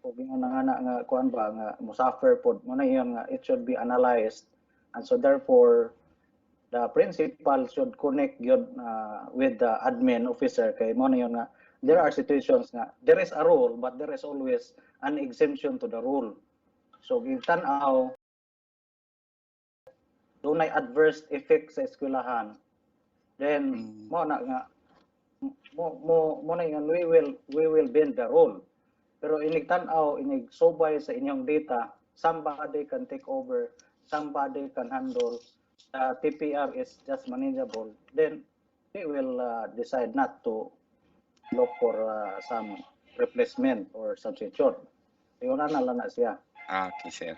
Speaker 4: Kung nga kuan ba nga musaffer pod mo na yun nga it should be analyzed, and so therefore the principal should connect yun with the admin officer kay mo na yun nga there are situations nga there is a rule but there is always an exemption to the rule. So gitanaw dunay adverse effect sa eskwelahan, then mo na nga mo na yun we will bend the rule. Pero inig tan-aw, inig subay sa inyong data, somebody can take over, somebody can handle, TPR is just manageable, then they will decide not to look for some replacement or substitute. Yun na lang na siya.
Speaker 6: Okay, sir.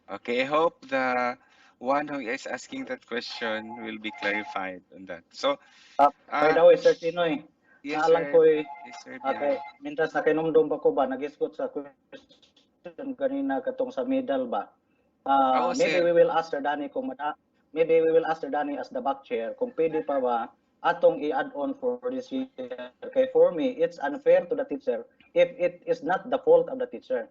Speaker 6: Okay, I hope the one who is asking that question will be clarified on that. So,
Speaker 4: by the way, Sir Tinoy,
Speaker 6: yes,
Speaker 4: naalang
Speaker 6: sir.
Speaker 4: ko
Speaker 6: Yes, sir.
Speaker 4: okay, mintas na kinumdum pa ko ba, nag-isgot sa question kanina katong sa middle ba? Maybe
Speaker 6: sir.
Speaker 4: we will ask Sir Danny kung maybe we will ask Sir Danny as the back chair kung pwede pa ba atong i-add on for this year. Okay, for me, it's unfair to the teacher if it is not the fault of the teacher.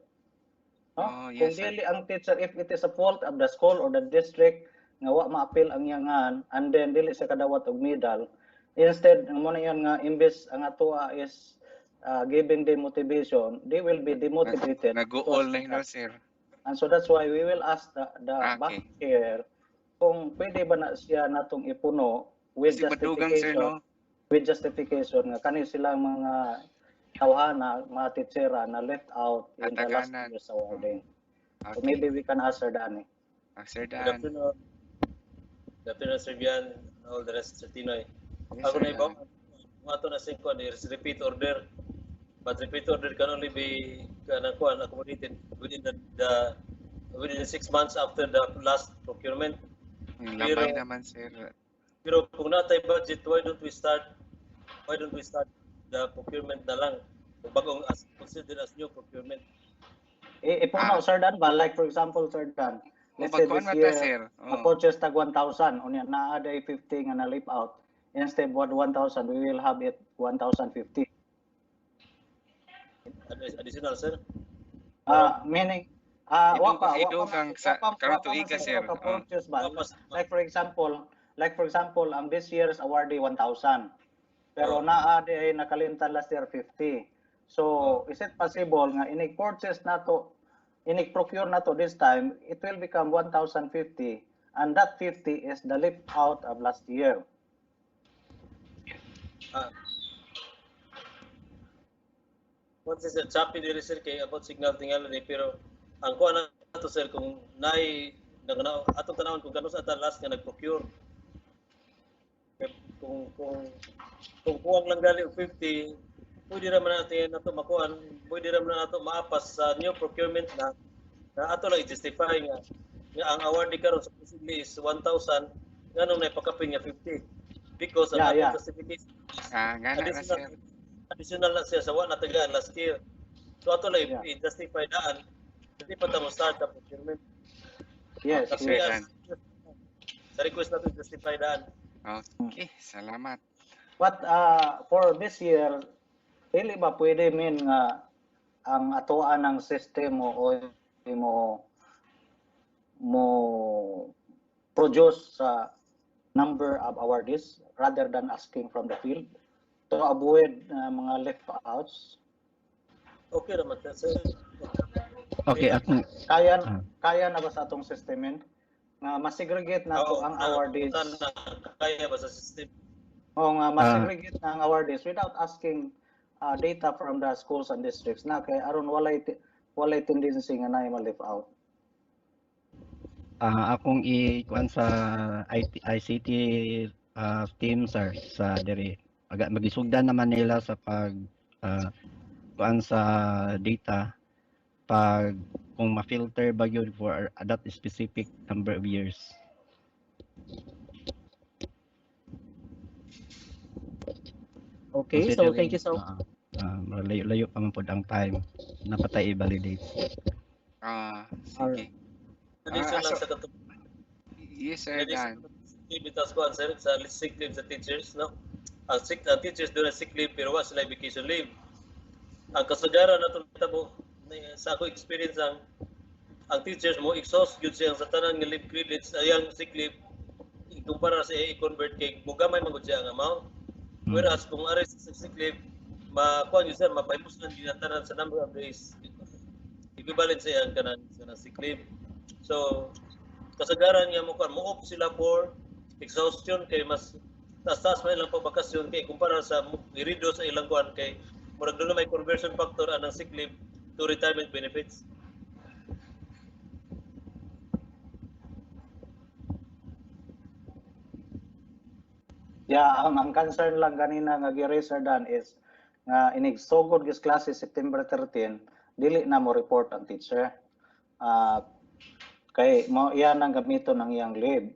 Speaker 4: No?
Speaker 6: Yes,
Speaker 4: kung dili ang teacher, if it is a fault of the school or the district nga wa ma-appeal ang iyangan and then dili sa kadawat og medal, instead mo na yan nga imbes ang atoa is giving them motivation, they will be demotivated.
Speaker 6: Nag-uol na yun, sir.
Speaker 4: And so that's why we will ask the back chair kung pwede ba na siya natong ipuno with justification.
Speaker 6: Sir, no?
Speaker 4: With justification nga kani silang mga tawhana, mga teachera na left out in the last year's awarding. So maybe we can ask Sir Danny.
Speaker 6: Sir Dan.
Speaker 7: Good afternoon, Sir Bian, all the rest, Sir Tinoy. Ako na ibang, ato na sing kuan is repeat order, but repeat order can only be accommodated within the 6 months after the last procurement.
Speaker 6: Labay naman, sir.
Speaker 7: Pero kung natay budget, why don't we start the procurement na lang bagong considered as new procurement?
Speaker 4: Ipuno, Sir Dan ba? Like for example, Sir Dan, let's say this year, purchase tag 1,000, unya naaday 50 nga na leave out. Instead of 1,000, we will have it 1,050.
Speaker 7: Additional, sir?
Speaker 4: Meaning, like for example, ang this year's awardee 1,000. Pero naade ay nakalimtan last year 50. So, is it possible nga inig-purchase nato, inig-procure nato this time, it will become 1,050 and that 50 is the lift out of last year.
Speaker 7: What is the choppy diri sir kay about signal tingali pero ang kuan nato sir kung nay atong tanawon kung kanus ata last nga nag-procure. Kung kuwang lang gali og 50, pwede ra man natin nato makuan, pwede ra man nato maapas sa new procurement na ato lang i-justify nga ang award karon supposedly is 1,000, nganong naipakapin nga 50 because ang justification is additional na siya sa wala tagaan last year. So ato lang i-justify daan, hindi pa tamo start the procurement.
Speaker 4: Yes,
Speaker 7: sa request nato i-justify daan.
Speaker 6: Okay, salamat.
Speaker 4: But for this year, dili ba pwede min nga ang atoan ng system mo produce sa number of awardees rather than asking from the field to avoid mga left outs.
Speaker 7: Okay naman ta sir.
Speaker 2: Okay,
Speaker 7: Pila?
Speaker 2: akong
Speaker 4: Kaya
Speaker 2: ah,
Speaker 4: kaya na ba sa atong systemin nga masegregate nato
Speaker 7: Oo,
Speaker 4: ang
Speaker 7: na
Speaker 4: awardees
Speaker 7: na kaya ba sa system?
Speaker 4: o nga
Speaker 2: ah,
Speaker 4: masegregate na ang awardees without asking data from the schools and districts na kay aron walay tendency nga naay ma-left out.
Speaker 2: akong ikuan sa ICT team sir sa diri. Aga magisugdan naman nila sa pag ah, kuan sa data pag kung ma-filter ba yun for that specific number of years.
Speaker 1: Okay, so thank you so
Speaker 2: Layo-layo pa man pod ang time napatay i-validate.
Speaker 6: Sige.
Speaker 7: Addition lang
Speaker 6: So,
Speaker 7: sa katong
Speaker 6: yes, Sir Dan.
Speaker 7: bitas ko sir sa sick leave sa teachers no. Ang teachers doon sick leave pero wa sila vacation leave. Ang kasagaran nato tabo sa ako experience ang teachers mo exhaust gyud siya sa tanan nga leave credits ayang sick leave ikumpara sa i-convert kay mugamay man gud siya ang amount. Whereas kung ares sa sick leave makuha gyud sir mapaimuslan gyud ang tanan sa number of days equivalent sa iyang kanan sa sick leave. So kasagaran nga mo off sila for exhaustion kay mas taas man ilang pagbakasyon kay kumpara sa i-reduce sa ilang kuan kay murag doon may conversion factor anang sick leave to retirement benefits.
Speaker 4: Yeah, ang concern lang ganina nga gi-raise Sir Dan is nga inigsugod gis klase September 13 dili na mo report ang teacher. Kay mo iyan ang gamiton ng iyang leave.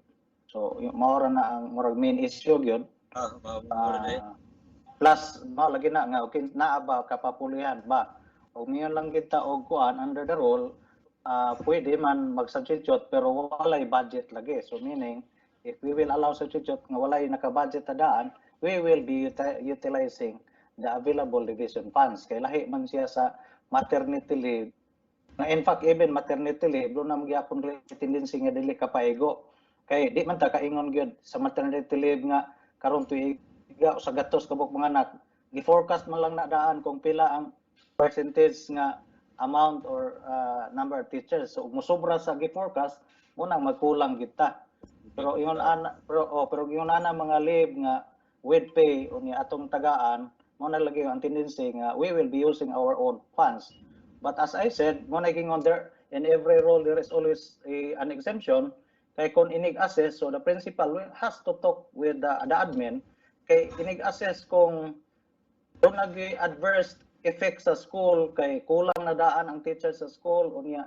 Speaker 4: So mao ra na ang murag main issue gyud.
Speaker 7: Mao na
Speaker 4: Plus no lagi na nga okay naa ba kapapulihan ba. Og niyon lang kita og kuan under the rule pwede man mag-substitute pero walay budget lagi. So meaning if we will allow substitute nga walay naka-budget na daan, we will be utilizing the available division funds. Kay lahi man siya sa maternity leave. Na in fact even maternity leave do na magyapon tendency nga dili ka paigo. Kay di man ta kaingon gyud sa maternity leave nga karon tuiga sa gatos kabuk mga anak. Gi-forecast man lang na daan kung pila ang percentage nga amount or number of teachers. So musobra sa gi-forecast mo nang magkulang kita. Pero ingon ana pero ingon ana mga leave nga with pay unya atong tagaan mo na lagi ang tendency nga we will be using our own funds. But as I said, mo naging on there in every role there is always an exemption. Kay kung inig-assess, so the principal has to talk with the admin. Kay inig-assess kung doon nag-adverse effect sa school, kay kulang na daan ang teacher sa school, unya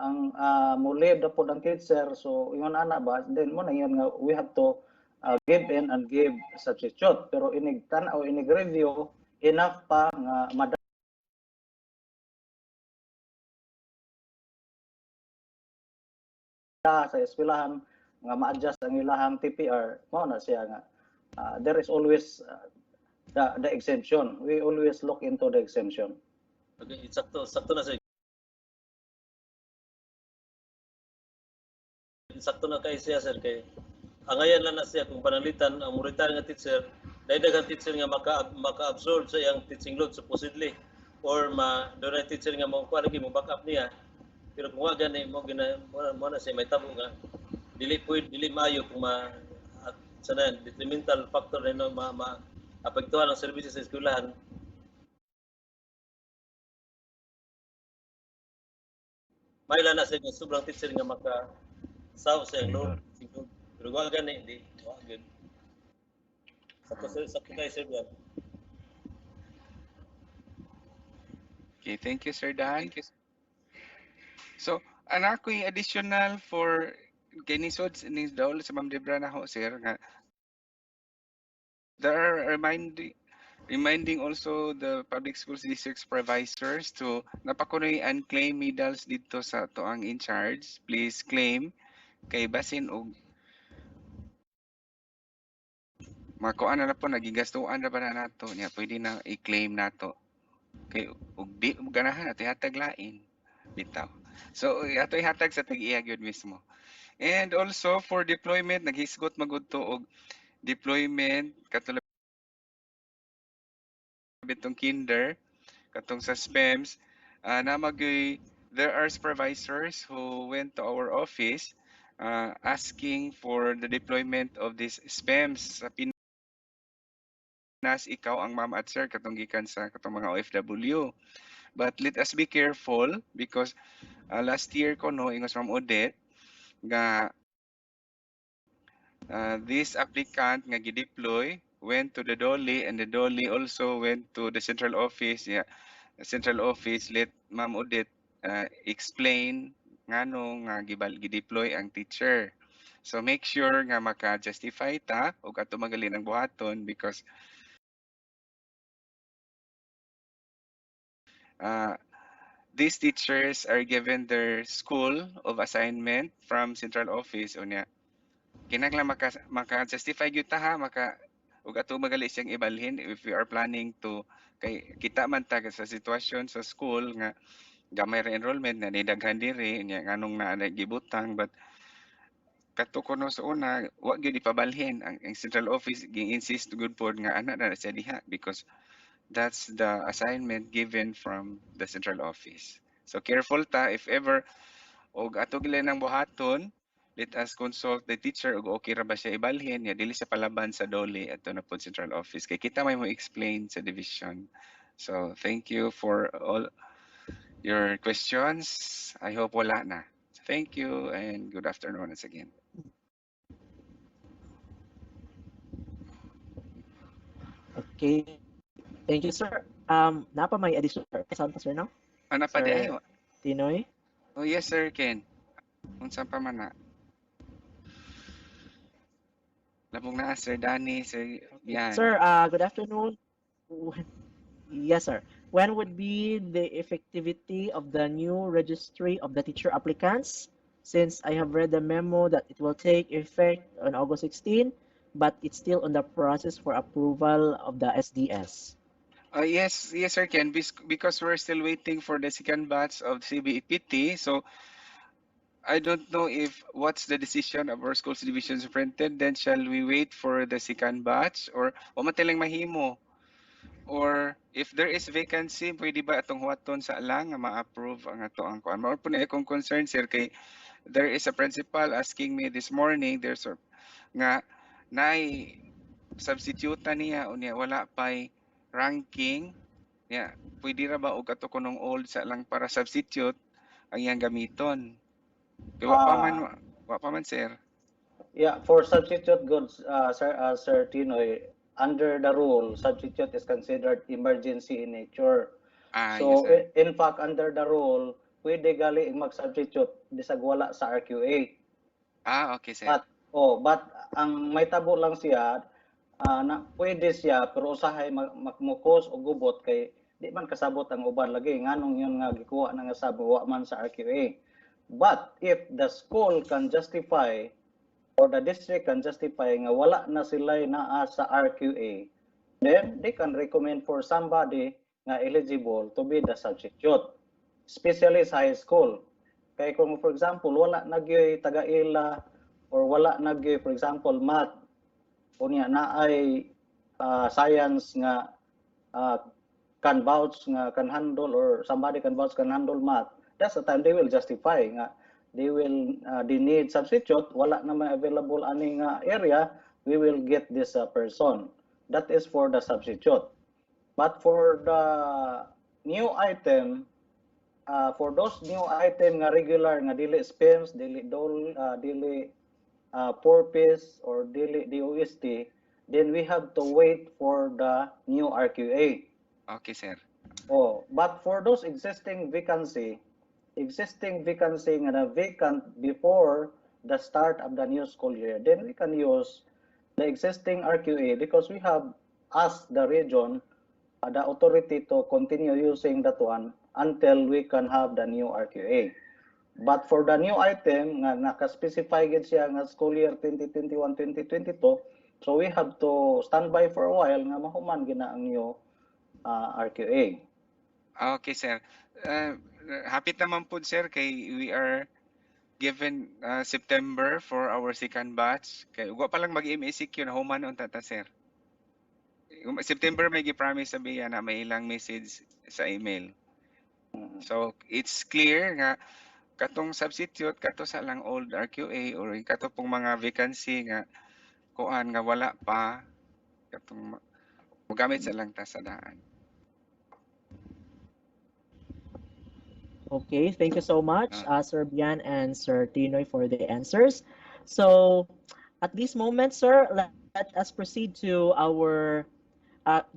Speaker 4: ang mulib na po ang teacher, so yun ana ba, then mo na yun nga, we have to give in and give substitute. Pero inig-tanaw, inig-review, enough pa nga sa eskwelahan nga ma-adjust ang ilahang TPR mao na siya nga there is always the exemption. We always look into the exemption.
Speaker 7: Okay, sakto na sir. Sakto na kay siya sir kay angayan lang na siya kung panalitan ang muritan nga teacher daghan teacher nga maka-absorb sa iyang teaching load supposedly or doon na teacher nga mo kuha lagi mo back up niya pero kung wa gani mo na siya may tabo nga dili maayo kung sana detrimental factor na apektuhan ang services sa eskwelahan. May lang na siya nga sobrang teacher nga saw sa iyang load pero wa gani di wa good. Sakto tayo sir yan.
Speaker 6: Okay, thank you, Sir Dan. So, anak ko yung additional for kinisod ni Daul sa Ma'am Debra na ho, sir, nga there are reminding also the public schools district supervisors to napakunoy unclaimed medals dito sa toang in charge. Please claim kay basin og makuan na po nagigastuan na ba na nato niya pwede na i-claim nato kay ug di ganahan nato hatag lain bitaw. So ato ihatag sa tag-iya gyud mismo. And also for deployment, naghisgot magud to og deployment katulad bitong kinder, katong sa SPEMS, there are supervisors who went to our office asking for the deployment of this SPEMS. Sa Pinas, ikaw ang ma'am at sir katong gikan sa katong mga OFW. But let us be careful because last year ko no ingos from Odette nga this applicant nga gideploy went to the Dolly and the Dolly also went to the central office. Yeah, the central office let Ma'am Odette explain ngano nga gideploy ang teacher. So make sure nga maka-justify ta o ato magali ang buhaton because uh, these teachers are given their school of assignment from central office unya kinahanglan maka-justify gyud ta ha ug ato magali siyang ibalhin if we are planning to kay kita man ta sa sitwasyon sa school nga gamay ra enrollment na nidaghan diri nya nganong naa gibutang but kadto kuno sa una wa gyud ipabalhin ang central office gi-insist good pod nga ana na siya diha because that's the assignment given from the central office. So careful ta if ever og ato gila ng buhaton, let us consult the teacher og okay ra ba siya ibalhin ya dili sa palaban sa dole ato na pod central office kay kita may mo explain sa division. So thank you for all your questions. I hope wala na. Thank you and good afternoon once again.
Speaker 1: Okay. Thank you, sir. Napa may additional sir. Saan pa, sir, no?
Speaker 6: Ano pa di
Speaker 1: Sir
Speaker 6: ayo?
Speaker 1: Tinoy?
Speaker 6: Oh yes sir Ken. Unsa pa man na? Labong na Sir Danny, Sir
Speaker 1: Okay.
Speaker 6: Yan.
Speaker 1: Sir, good afternoon. Yes, sir. When would be the effectivity of the new registry of the teacher applicants? Since I have read the memo that it will take effect on August 16, but it's still on the process for approval of the SDS.
Speaker 6: Yes, sir, Ken. Because we're still waiting for the second batch of CBEPT, so I don't know if what's the decision of our schools division superintendent. Shall we wait for the second batch or o matilang mahimo? Or if there is vacancy, pwede ba atong huwaton sa lang nga ma-approve ang ato ang kuan? Mao po na akong concern, sir, kay there is a principal asking me this morning, there's a, nga nay substitute niya unya wala pay ranking. Yeah, pwede ra ba og ato kunong old sa lang para substitute ang iyang gamiton? Kay
Speaker 4: Ah,
Speaker 6: wa pa man sir.
Speaker 4: yeah, for substitute goods, Sir Tinoy, under the rule, substitute is considered emergency in nature.
Speaker 6: Yes
Speaker 4: So,
Speaker 6: sir.
Speaker 4: in fact, under the rule, pwede gali mag-substitute bisag wala sa RQA.
Speaker 6: Okay sir.
Speaker 4: But ang may tabo lang siya, na pwede siya pero usahay makmukos o gubot kay di man kasabot ang uban lagi nganong yun nga gikuha na nga sabi wa man sa RQA. But if the school can justify or the district can justify nga wala na sila naa sa RQA, then they can recommend for somebody nga eligible to be the substitute, especially sa high school. Kay kung for example wala nagyoy taga-ila or wala nagyoy for example math unya na ay science nga uh, can vouch nga can handle or somebody can vouch can handle math, that's the time they will justify nga they need substitute wala na may available ani nga area, we will get this person. That is for the substitute. But for the new item, for those new item nga regular nga dili SPEMS, dili dole, dili 4-piece or dili DOST, then we have to wait for the new RQA.
Speaker 6: Okay sir.
Speaker 4: But for those existing vacancy nga na vacant before the start of the new school year, then we can use the existing RQA because we have asked the region, the authority to continue using that one until we can have the new RQA. But for the new item nga naka-specify gid siya nga school year 2021-2022, so we have to stand by for a while nga mahuman gina ang new RQA.
Speaker 6: Okay sir. Happy naman po sir kay we are given September for our second batch. Kay wa pa lang mag-MACQ na human unta ta sir. September may gi-promise sabi na may ilang message sa email. So it's clear nga katong substitute kato sa lang old RQA or kato pong mga vacancy nga kuan nga wala pa katong mogamit sa lang ta sa daan.
Speaker 1: Okay, thank you so much, Sir Bian and Sir Tinoy, for the answers. So, at this moment, sir, let us proceed to our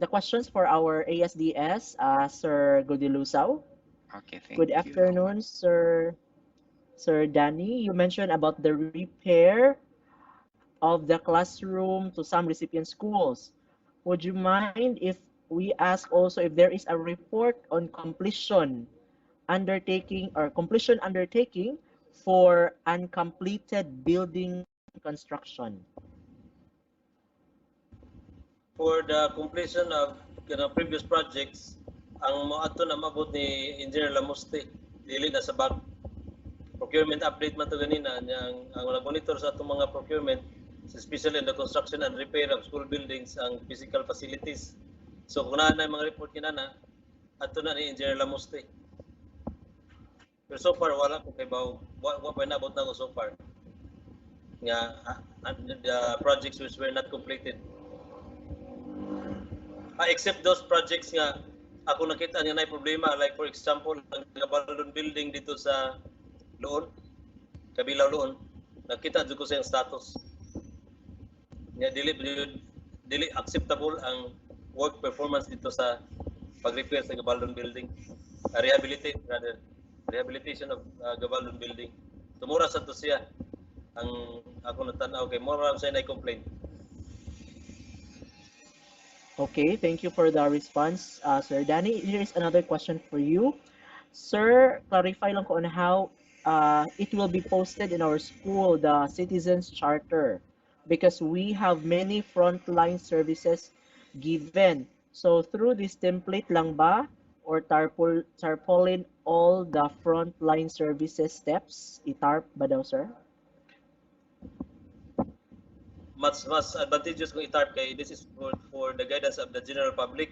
Speaker 1: the questions for our ASDS, Sir Godilusao.
Speaker 6: Okay, thank
Speaker 1: Good
Speaker 6: you.
Speaker 1: afternoon, Sir Danny. You mentioned about the repair of the classroom to some recipient schools. Would you mind if we ask also if there is a report on completion undertaking for uncompleted building construction?
Speaker 7: For the completion of previous projects, ang moadto na mabot ni Engineer Lamuste dili na sa back procurement update man to ganina ang nag-monitor sa atong mga procurement, especially in the construction and repair of school buildings ang physical facilities. So kung na mga report kinana ato na ni Engineer Lamuste. Pero so far wala ko kay bawo wa pa naabot na ko so far nga the projects which were not completed. Except those projects nga ako nakita nga na problema, like for example ang Gabaldon building dito sa Loon, Kabilaw Loon, nakita jud ko sa status nga dili acceptable ang work performance dito sa pag-repair sa Gabaldon building, rehabilitation of Gabaldon building. Tumura sa to siya ang ako natanaw kay mura sa na-complain.
Speaker 1: Okay, thank you for the response, Sir Danny. Here is another question for you. Sir, clarify lang ko on how it will be posted in our school, the Citizens Charter, because we have many frontline services given. So through this template lang ba or tarpaulin all the frontline services steps? Itarp ba daw, sir?
Speaker 7: Mas advantageous kung itarp kay this is for the guidance of the general public.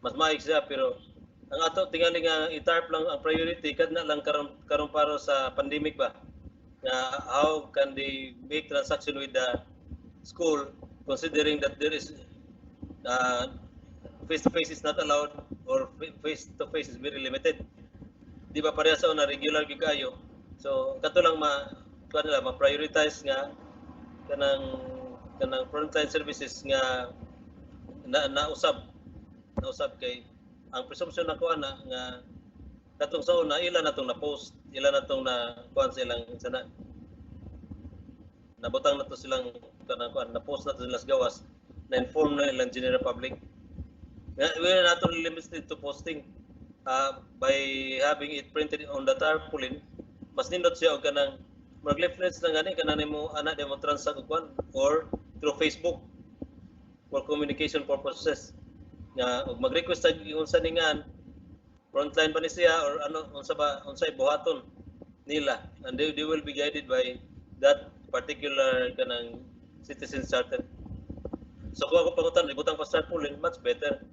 Speaker 7: Mas maayos siya pero ang ato tingali nga itarp lang ang priority kad na lang karon paro sa pandemic ba. Nga how can they make transaction with the school considering that there is face to face is not allowed or face to face is very limited. Di ba pareha sa una regular gyud kayo. So kato lang ma-prioritize nga kanang frontline services nga nausab kay ang presumption na kuan nga katong sa una ila natong na-post, ila natong na kuan silang sana nabutang na to silang kanang kuan na-post na to sila sa gawas na inform na ilang general public. We are not only limited to posting by having it printed on the tarpaulin, mas nindot siya og kanang mag-leaflets na gani kanang mo ana demo transact kuan or through Facebook for communication purposes nga og mag-request sa unsa ningan frontline ba ni siya or ano unsay buhaton nila and they will be guided by that particular kanang citizen charter. So kung ako pangutan ibutang pa tarpaulin much better.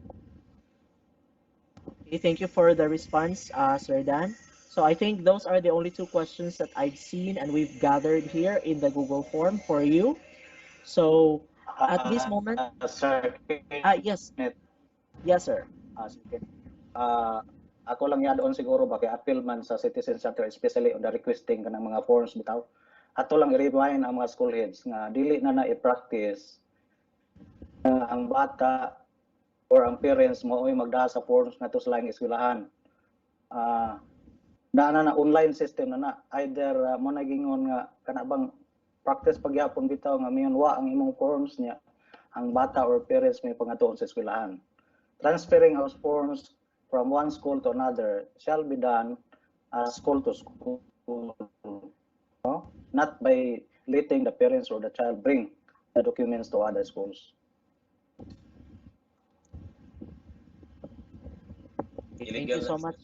Speaker 1: Okay, thank you for the response, Sir Dan. So I think those are the only two questions that I've seen and we've gathered here in the Google form for you. So at this moment,
Speaker 4: Sir
Speaker 1: yes,
Speaker 4: Kenneth,
Speaker 1: sir.
Speaker 4: sige. Ako lang doon siguro ba kay appeal man sa citizen charter especially on the requesting kanang mga forms bitaw. Ato lang i-remind ang mga school heads nga dili na i-practice ang bata or ang parents mo ay magdaha sa forms ngadto sa laing eskwelahan. Na online system na either mo nagingon nga kana bang practice pagyapon bitaw nga miyon wa ang imong forms niya ang bata or parents may pangatuon sa eskwelahan. Transferring of forms from one school to another shall be done school to school, no? Not by letting the parents or the child bring the documents to other schools.
Speaker 1: Thank you so much.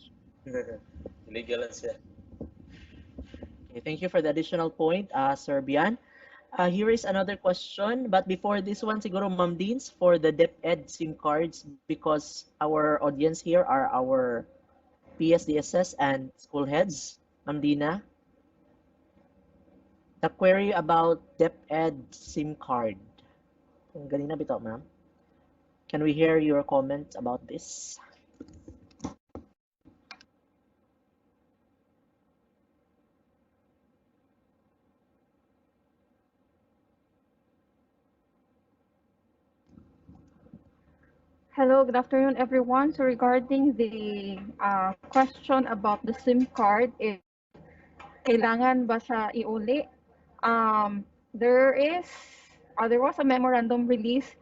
Speaker 7: Illegal siya.
Speaker 1: Okay, thank you for the additional point, Sir Bian. Here is another question, but before this one, siguro Ma'am Deans, for the DepEd SIM cards, because our audience here are our PSDSS and school heads. Ma'am Dina, the query about DepEd SIM card. Ang galing na bitaw, ma'am. Can we hear your comment about this?
Speaker 8: Hello, good afternoon, everyone. So regarding the question about the SIM card, if kailangan ba siya iuli? There is, there was a memorandum release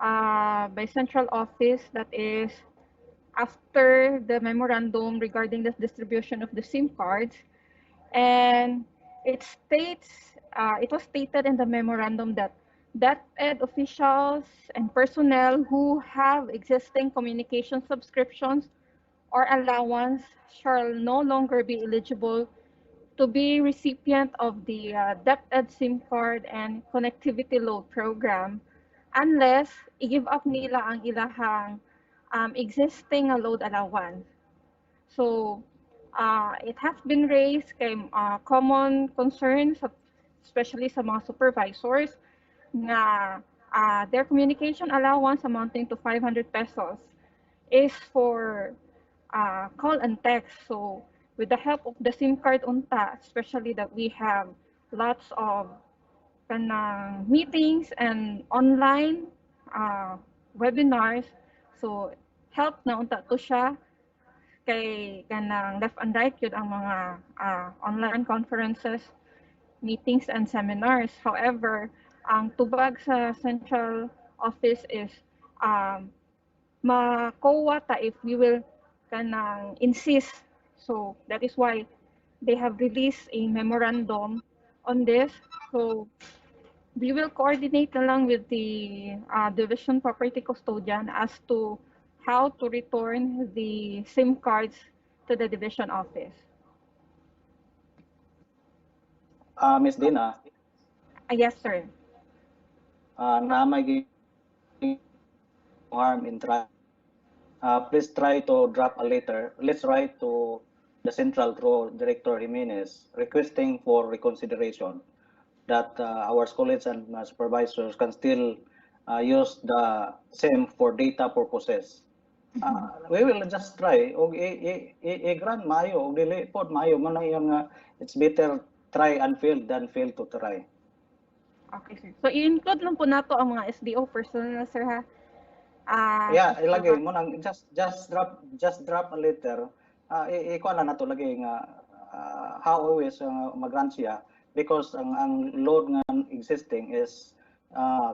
Speaker 8: by Central Office that is after the memorandum regarding the distribution of the SIM cards, and it states, it was stated in the memorandum that DepEd officials and personnel who have existing communication subscriptions or allowance shall no longer be eligible to be recipient of the DepEd SIM card and connectivity load program unless i-give up nila ang ilahang existing load allowance. So, it has been raised kay common concerns, especially sa mga supervisors, na their communication allowance amounting to 500 pesos is for call and text. So, with the help of the SIM card unta, especially that we have lots of kanang meetings and online webinars, so help na unta to siya kay kanang left and right yun ang mga online conferences, meetings, and seminars. However, ang tubag sa central office is ma-COA ta if we will kanang insist. So that is why they have released a memorandum on this. So we will coordinate na lang with the division property custodian as to how to return the SIM cards to the division office.
Speaker 4: Miss Dina,
Speaker 8: Yes, sir.
Speaker 4: na may harm in try. Please try to drop a letter. Let's write to the Central Director Jimenez requesting for reconsideration that our colleagues and supervisors can still use the same for data purposes. We will just try. Og i-grant mayo, og dili pod mayo man na yung it's better try and fail than fail to try.
Speaker 8: Okay, sir. So i-include lang po nato ang mga SDO personnel, sir, ha?
Speaker 4: Yeah, ilagay mo nang just drop a letter. Ikuha na nato lagi nga how always mag-grant siya because ang load nga existing is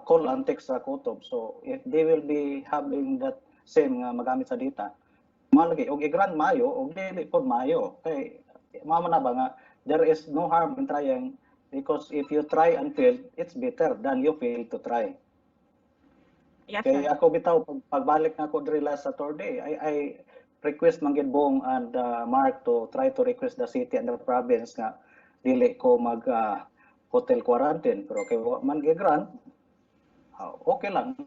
Speaker 4: call and text sa kutob. So if they will be having that same nga magamit sa data, malagi og i-grant mayo og dili pod mayo kay mao na ba nga there is no harm in trying because if you try and fail, it's better than you fail to try.
Speaker 8: Yes,
Speaker 4: Kay
Speaker 8: sir.
Speaker 4: ako bitaw pagbalik na ko diri last Saturday, I request man gid Bong and Mark to try to request the city and the province nga dili ko mag hotel quarantine pero kay man gid grant okay lang.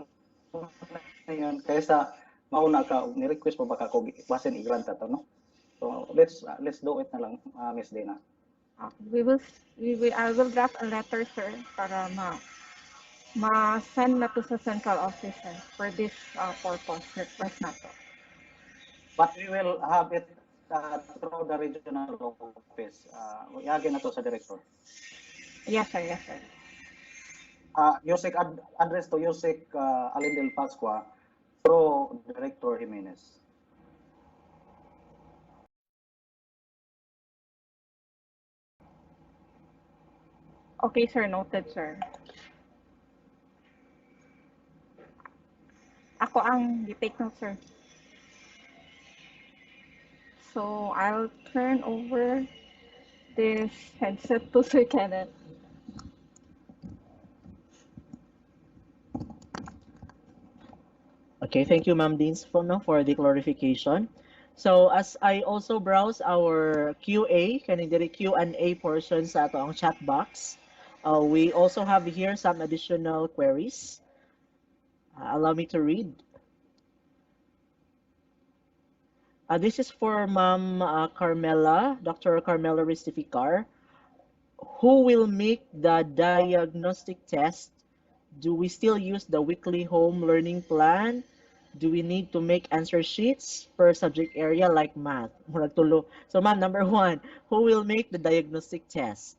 Speaker 4: Ngayon kaysa mauna ka ni request pa baka ko basin i-grant ato no. So let's do it na lang Miss Dina.
Speaker 8: I will draft a letter, sir, para ma-send na to sa central office, sir, for this purpose request na to.
Speaker 4: But we will have it through the regional office. Iagin na to sa director.
Speaker 8: Yes, sir. Yes, sir.
Speaker 4: Yusik address to Yusik Alindel Pascua through Director Jimenez.
Speaker 8: Okay, sir. Noted, sir. Ako ang i-take note, sir. So, I'll turn over this headset to Sir Kenneth.
Speaker 1: Okay, thank you, Ma'am Deans, for the clarification. So as I also browse our QA, kaning diri Q&A portion sa ato ang chat box, we also have here some additional queries. Allow me to read. This is for Ma'am Carmela, Dr. Carmela Ristificar. Who will make the diagnostic test? Do we still use the weekly home learning plan? Do we need to make answer sheets per subject area like math? Murag tulo. So ma'am, number one, who will make the diagnostic test?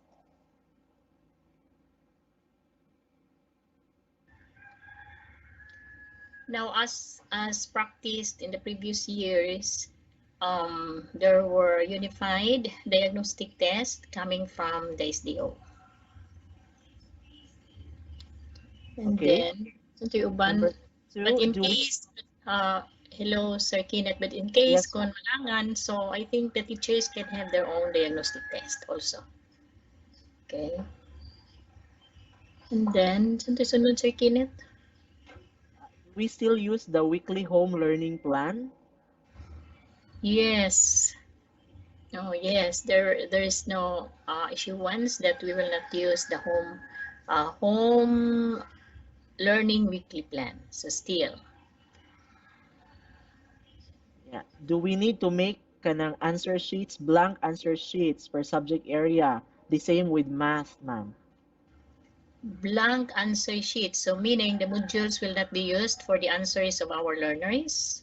Speaker 3: Now, as practiced in the previous years, there were unified diagnostic tests coming from the SDO. And
Speaker 1: Okay.
Speaker 3: then, ito yung uban,
Speaker 1: Number
Speaker 3: but
Speaker 1: two,
Speaker 3: in
Speaker 1: do we,
Speaker 3: case, hello Sir Kenneth, but in case
Speaker 1: yes,
Speaker 3: kung malangan, so I think the teachers can have their own diagnostic test also. Okay. And then, saan tayo sunod, Sir Kenneth?
Speaker 1: we still use the weekly home learning plan?
Speaker 3: Yes. Oh, yes. There is no issue once that we will not use the home learning weekly plan. So still,
Speaker 1: Yeah. Do we need to make kanang answer sheets, blank answer sheets per subject area? The same with math, ma'am.
Speaker 3: blank answer sheet. So meaning the modules will not be used for the answers of our learners.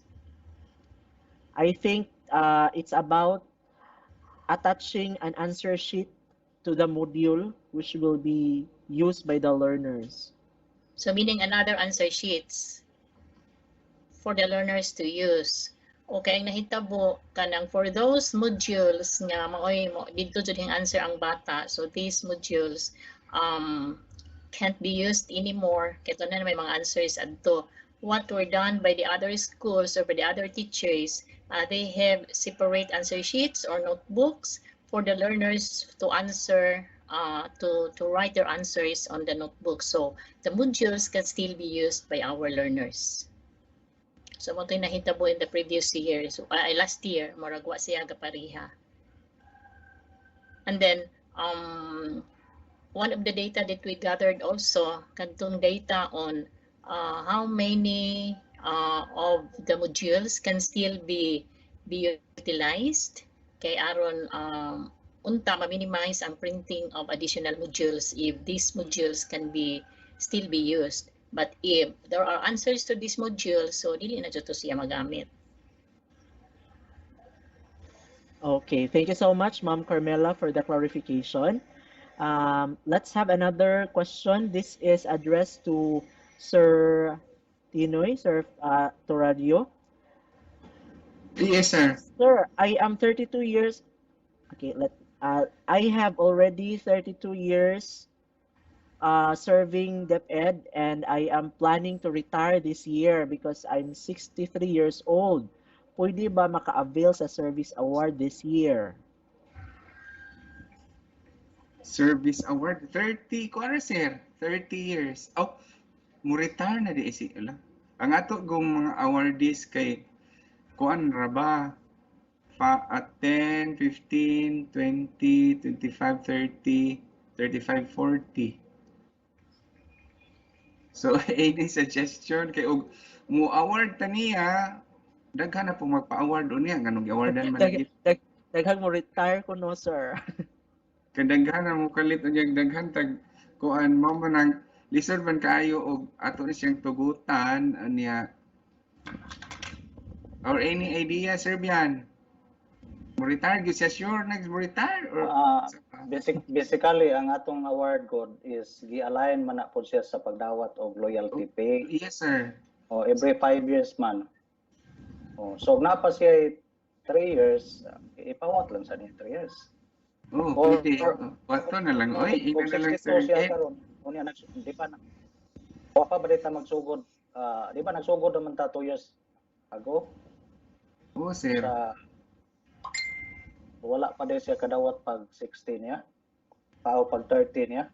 Speaker 1: I think it's about attaching an answer sheet to the module which will be used by the learners.
Speaker 3: So meaning another answer sheets for the learners to use. Okay, ang nahitabo kanang for those modules nga maoy mo dito jud ang answer ang bata. So these modules can't be used anymore. Kaya na may mga answers adto. What were done by the other schools or by the other teachers, they have separate answer sheets or notebooks for the learners to answer, to write their answers on the notebook. So the modules can still be used by our learners. So mo ito'y nahitabo in the previous year. So last year, moragwa siya kapariha. And then, one of the data that we gathered also, kantong data on how many of the modules can still be utilized. Kay aron unta ma-minimize ang printing of additional modules if these modules can still be used. But if there are answers to this module, so dili na dito siya magamit.
Speaker 1: Okay, thank you so much, Ma'am Carmela, for the clarification. Let's have another question. This is addressed to Sir Tinoy, Sir Toradio.
Speaker 9: Yes, sir.
Speaker 1: Sir, I am 32 years. Okay, I have already 32 years serving DepEd, and I am planning to retire this year because I'm 63 years old. Pwede ba maka-avail sa service award this year?
Speaker 9: Service award. 30, kuwara, sir. 30 years. Oh, mo retire na di isi. Ang ato gong mga awardees kay kuan ra ba? At 10, 15, 20, 25, 30, 35, 40. So, any suggestion kay og mo award taniya, daghan na po magpa-award unya nganong awardan man lagi.
Speaker 1: Daghang mo retire ko no, sir.
Speaker 9: Kadaghan na mo kalit unyang daghan tag kuan mo man ang lisod man kaayo og ato ni siyang tugutan niya. Or any idea, Sir Bian? Mo retire gyud siya, sure next mo retire or
Speaker 4: Basically, ang atong award code is gi-align man na po siya sa pagdawat og loyalty pay.
Speaker 9: Yes, sir.
Speaker 4: O every 5 years man. O, so napa siya 3 years, ipawat lang sa niya 3 years.
Speaker 9: Oh,
Speaker 4: Or-
Speaker 9: pwede. Wato na lang. Oy, ina
Speaker 4: Kung
Speaker 9: na lang,
Speaker 4: 62
Speaker 9: Sir
Speaker 4: siya
Speaker 9: Ed.
Speaker 4: karon, unya di pa na. Wa pa ba dita magsugod? Di ba nagsugod naman ta 2 years ago
Speaker 9: Oh, sir.
Speaker 4: sa wala pa din siya kadawat pag 16 niya. Pao pag 13 niya.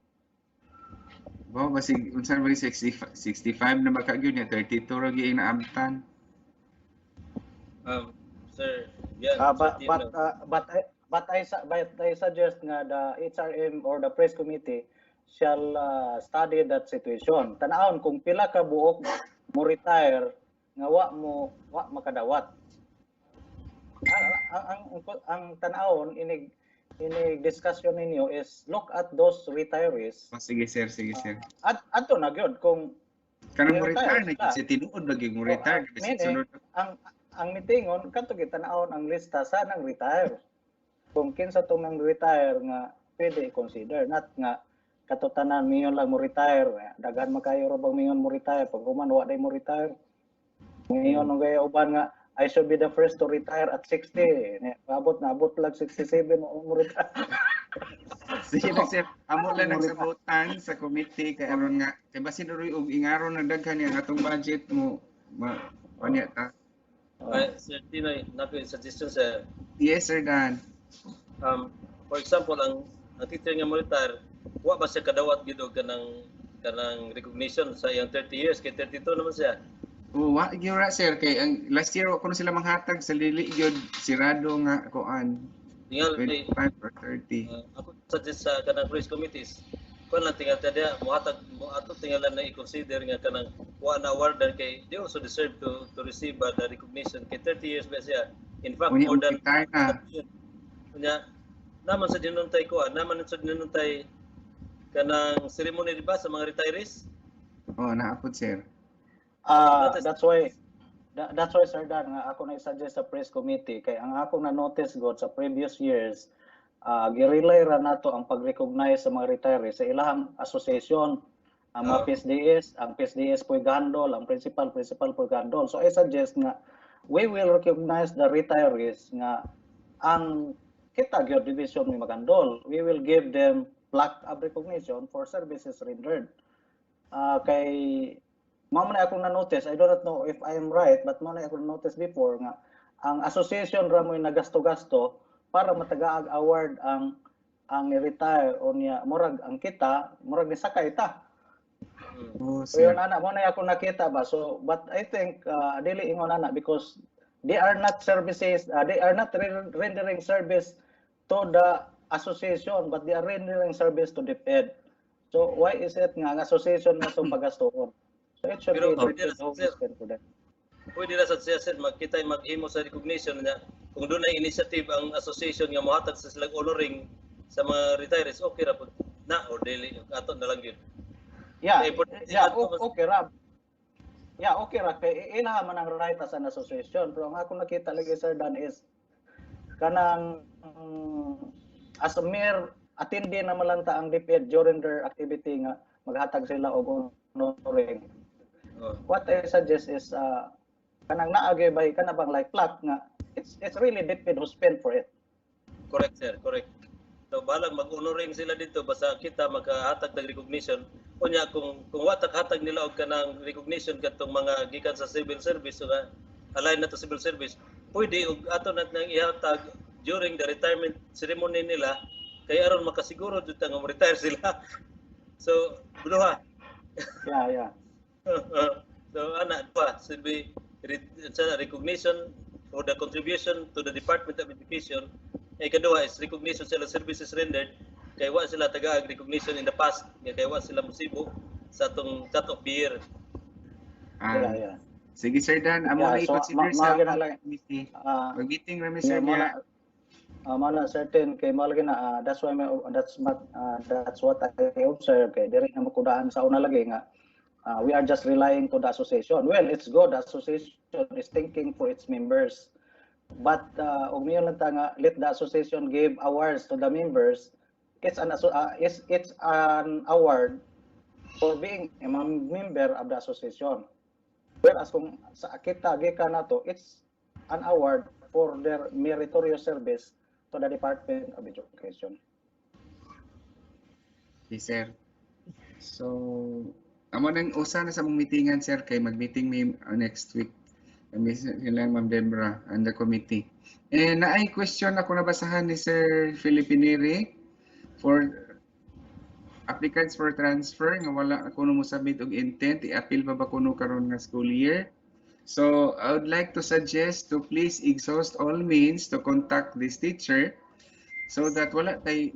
Speaker 9: Wow, basig unsa ba 65 na makagyud niya 32 ra gi naabtan.
Speaker 7: Sir, Yan,
Speaker 4: But
Speaker 7: certain
Speaker 4: but
Speaker 7: lang.
Speaker 4: but I suggest nga the HRM or the press committee shall study that situation. Tanawon kung pila ka buok mo retire nga wa makadawat. Ang tanawon inig discussion ninyo is look at those retirees.
Speaker 9: Oh, sige sir, sige sir.
Speaker 4: Adto na gyud kung
Speaker 9: Kanang mo retire
Speaker 4: retire
Speaker 9: na
Speaker 4: sila.
Speaker 9: gyud siya tinuod lagi mo
Speaker 4: So,
Speaker 9: retire kasi sunod.
Speaker 4: ang mitingon kanto gitan-awon ang lista sa nang retire. Kung kinsa tong nang retire nga pwede i-consider, not nga katutanan mingon lang mo retire, daghan makayo ra bang mingon mo retire, pag human wa day mo retire. Ngayon nung gaya uban nga I should be the first to retire at 60. Abot lang 67 mo retire.
Speaker 9: Sige lang sir, amo lang nagsabutan sa committee kay aron nga kay basin uroy og ingaron na daghan nga atong budget mo panya ta.
Speaker 7: Ay, Sir Tinoy, naku suggestion sa
Speaker 9: Yes sir Dan.
Speaker 7: for example ang teacher nga mo retire, wa ba siya kadawat gid og kanang recognition sa iyang 30 years kay 32 naman siya.
Speaker 9: Oh, wa gyud ra sir kay ang last year wa ko na sila manghatag sa lili gyud sirado nga kuan.
Speaker 7: Tingal kay
Speaker 9: 25 or 30.
Speaker 7: ako suggest sa kanang press committees kun lang tingal tadya mohatag mo ato tingalan na i-consider nga kanang wa na awardan kay they also deserve to receive the recognition kay 30 years ba siya, in fact
Speaker 9: Unya
Speaker 7: more than
Speaker 9: retire na.
Speaker 7: Unya naman sa dinuntay ko naman sa dinuntay kanang ceremony di ba sa mga retirees.
Speaker 9: Oh, naapod sir.
Speaker 4: That's why Sir Dan nga ako na suggest sa press committee kay ang ako na notice god sa previous years girelay ra nato ang pag-recognize sa mga retirees sa ilahang association, ang mga PSDS po gandol, ang principal po gandol. So I suggest nga we will recognize the retirees nga ang kita gyud division may magandol. We will give them plaque of recognition for services rendered. Kay mao man akong na-notice, I do not know if I am right, but mao na akong na-notice before nga ang association ra mo nagasto-gasto para matagaag award ang ni-retire o niya murag ang kita murag ni sakay ta.
Speaker 9: Oh,
Speaker 4: So yun ana mo na akong nakita ba. So but I think dili ingon ana because they are not rendering service to the association but they are rendering service to DepEd. So why is it nga ang association na so pagastoon? So it should
Speaker 7: Pero
Speaker 4: be treated how we spend for them.
Speaker 7: Pwede na sa siyasat magkitay maghimo sa recognition niya kung doon ay initiative ang association nga mohatag sa silang honoring sa mga retirees, okay ra pud na or daily ato na lang yun.
Speaker 4: Yeah,
Speaker 7: Kaya
Speaker 4: okay ra. Yeah, okay ra kay ina man ang right as an association pero ang ako nakita lagi Sir Dan is kanang as a mere attendee na malanta ang DepEd during their activity nga maghatag sila og honoring. What I suggest is kanang naagay bay kana bang like plaque nga it's really DepEd who spend for it.
Speaker 7: Correct sir, correct. So balag mag-honoring sila dito basta kita magkahatag ng recognition. Kunya kung hatag nila og kanang recognition katong mga gikan sa civil service o align na to civil service, pwede og ato nat nang ihatag during the retirement ceremony nila kay aron makasiguro jud nga retire sila. So duha.
Speaker 4: Yeah.
Speaker 7: So ana pa silbi recognition for the contribution to the Department of Education. Ikaduha is recognition sa services rendered kay wa sila tagaag recognition in the past kay wa sila musibo sa atong cut of the year.
Speaker 4: Yeah.
Speaker 9: Sige Sir Dan, amo na i-consider sa committee. Mag-meeting rami sir niya.
Speaker 4: Mana certain kay mao lagi na that's what I observe kay diri na makudaan sa una lagi nga we are just relying to the association. Well, it's good the association is thinking for its members. But og niyo lang ta nga let the association give awards to the members. It's an award for being a member of the association. Whereas kung sa kita gikan nato it's an award for their meritorious service to the Department of Education.
Speaker 9: Okay, sir. So, amo nang usa na sa mong meetingan sir kay mag-meeting mi next week. Kami sila Ma'am Debra and the committee. And naay question ako nabasahan ni Sir Filipineri for applicants for transfer nga wala kuno mo submit og intent i-appeal pa ba kuno karon nga school year. So I would like to suggest to please exhaust all means to contact this teacher so that wala tay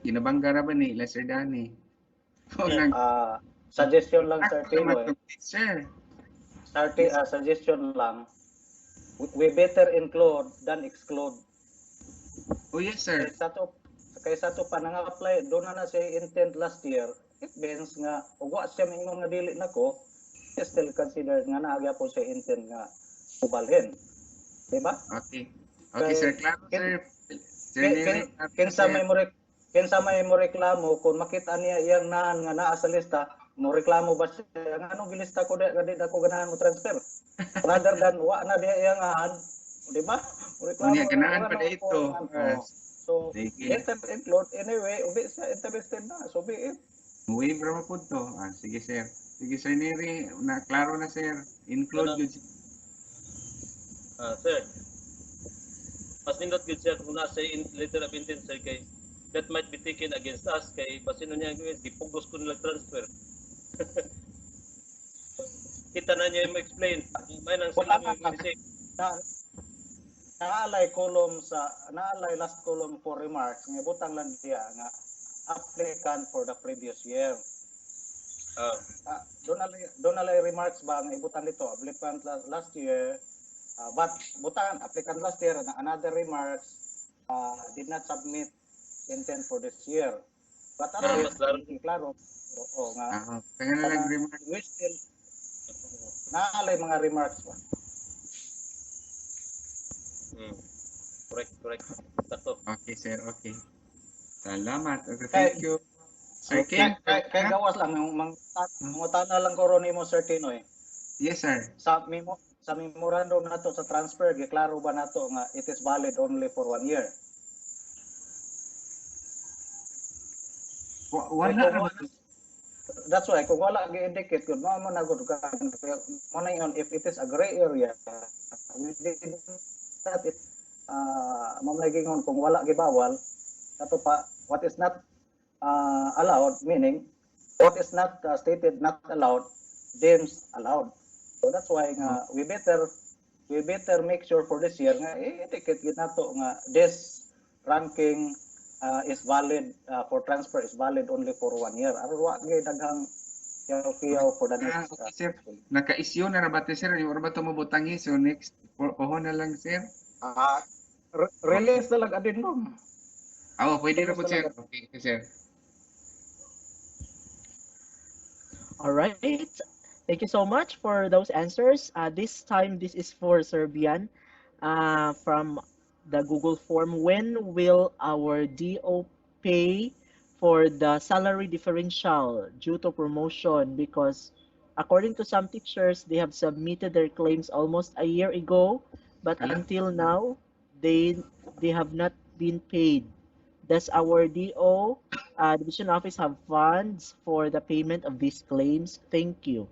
Speaker 9: ginabangga ra ba ni Sir Danny. So nag
Speaker 4: Suggestion lang, Sir
Speaker 9: naman
Speaker 4: Tinoy.
Speaker 9: to teacher.
Speaker 4: Suggestion lang. We better include than exclude.
Speaker 9: Oh yes sir.
Speaker 4: Kaysa to pa nang-apply, doon na siya intent last year. It means nga, ugwa siya mingon nga dili nako, still considered nga naagya po siya intent nga ubalhin. Diba?
Speaker 9: Okay. Okay sir, klaro sir. Sir Neri,
Speaker 4: kinsa may mo reklamo kung makita niya iyang nahan nga naa sa lista, mo reklamo ba siya nga anong gilista ko di ako ganahan mo transfer. Rather than wa na diya iyang nahan, di ba? Mo reklamo
Speaker 9: Unya ganahan pa dito.
Speaker 4: So, better include anyway, ubi siya interested na, so be it.
Speaker 9: Wave ra po to. Sige sir. Sige sir Neri, na klaro na sir. Include yun.
Speaker 7: Sir. Mas nindot gid siya kung nasa letter of intent sir kay that might be taken against us kay basin niya gipugos ko nila transfer. Kita na niya i-explain. May nang sila mo i-say.
Speaker 4: Naalay last column for remarks nga butang lang diya nga applicant for the previous year. Doon na remarks ba nga ibutang dito applicant last year, but butang applicant last year another remarks did not submit intent for this year. But klaro nga
Speaker 9: kaya na lang remarks.
Speaker 4: We still naalay mga remarks ba.
Speaker 7: Correct. Sakto.
Speaker 9: Okay, sir. Okay. Salamat. Okay, thank you. Sir Ken.
Speaker 4: Kay gawas lang mangutana lang ko ron mo Sir Tinoy.
Speaker 9: Yes, sir.
Speaker 4: Sa memorandum nato sa transfer giklaro ba nato nga it is valid only for 1 year?
Speaker 9: Wala.
Speaker 4: That's why kung wala gi-indicate kun mao man nagud ka mo na yon if it is a gray area that it mamagingon kung wala gibawal ato pa what is not allowed, meaning what is not stated not allowed deems allowed. So that's why nga we better make sure for this year nga indicate gid nato nga this ranking is valid for transfer is valid only for 1 year. Aron wa gyud daghang kiyaw for the next.
Speaker 9: Okay, sir. Naka-issue na rabate sir, yung ba to mabutangi so next pohon na lang sir.
Speaker 4: Release na lang adin mo.
Speaker 9: Pwede ra po sir. Okay, sir.
Speaker 1: All right. Thank you so much for those answers. This time, this is for Serbian from the Google form. When will our DO pay for the salary differential due to promotion? Because according to some teachers, they have submitted their claims almost a year ago, but until now, they have not been paid. Does our DO division office have funds for the payment of these claims? Thank you.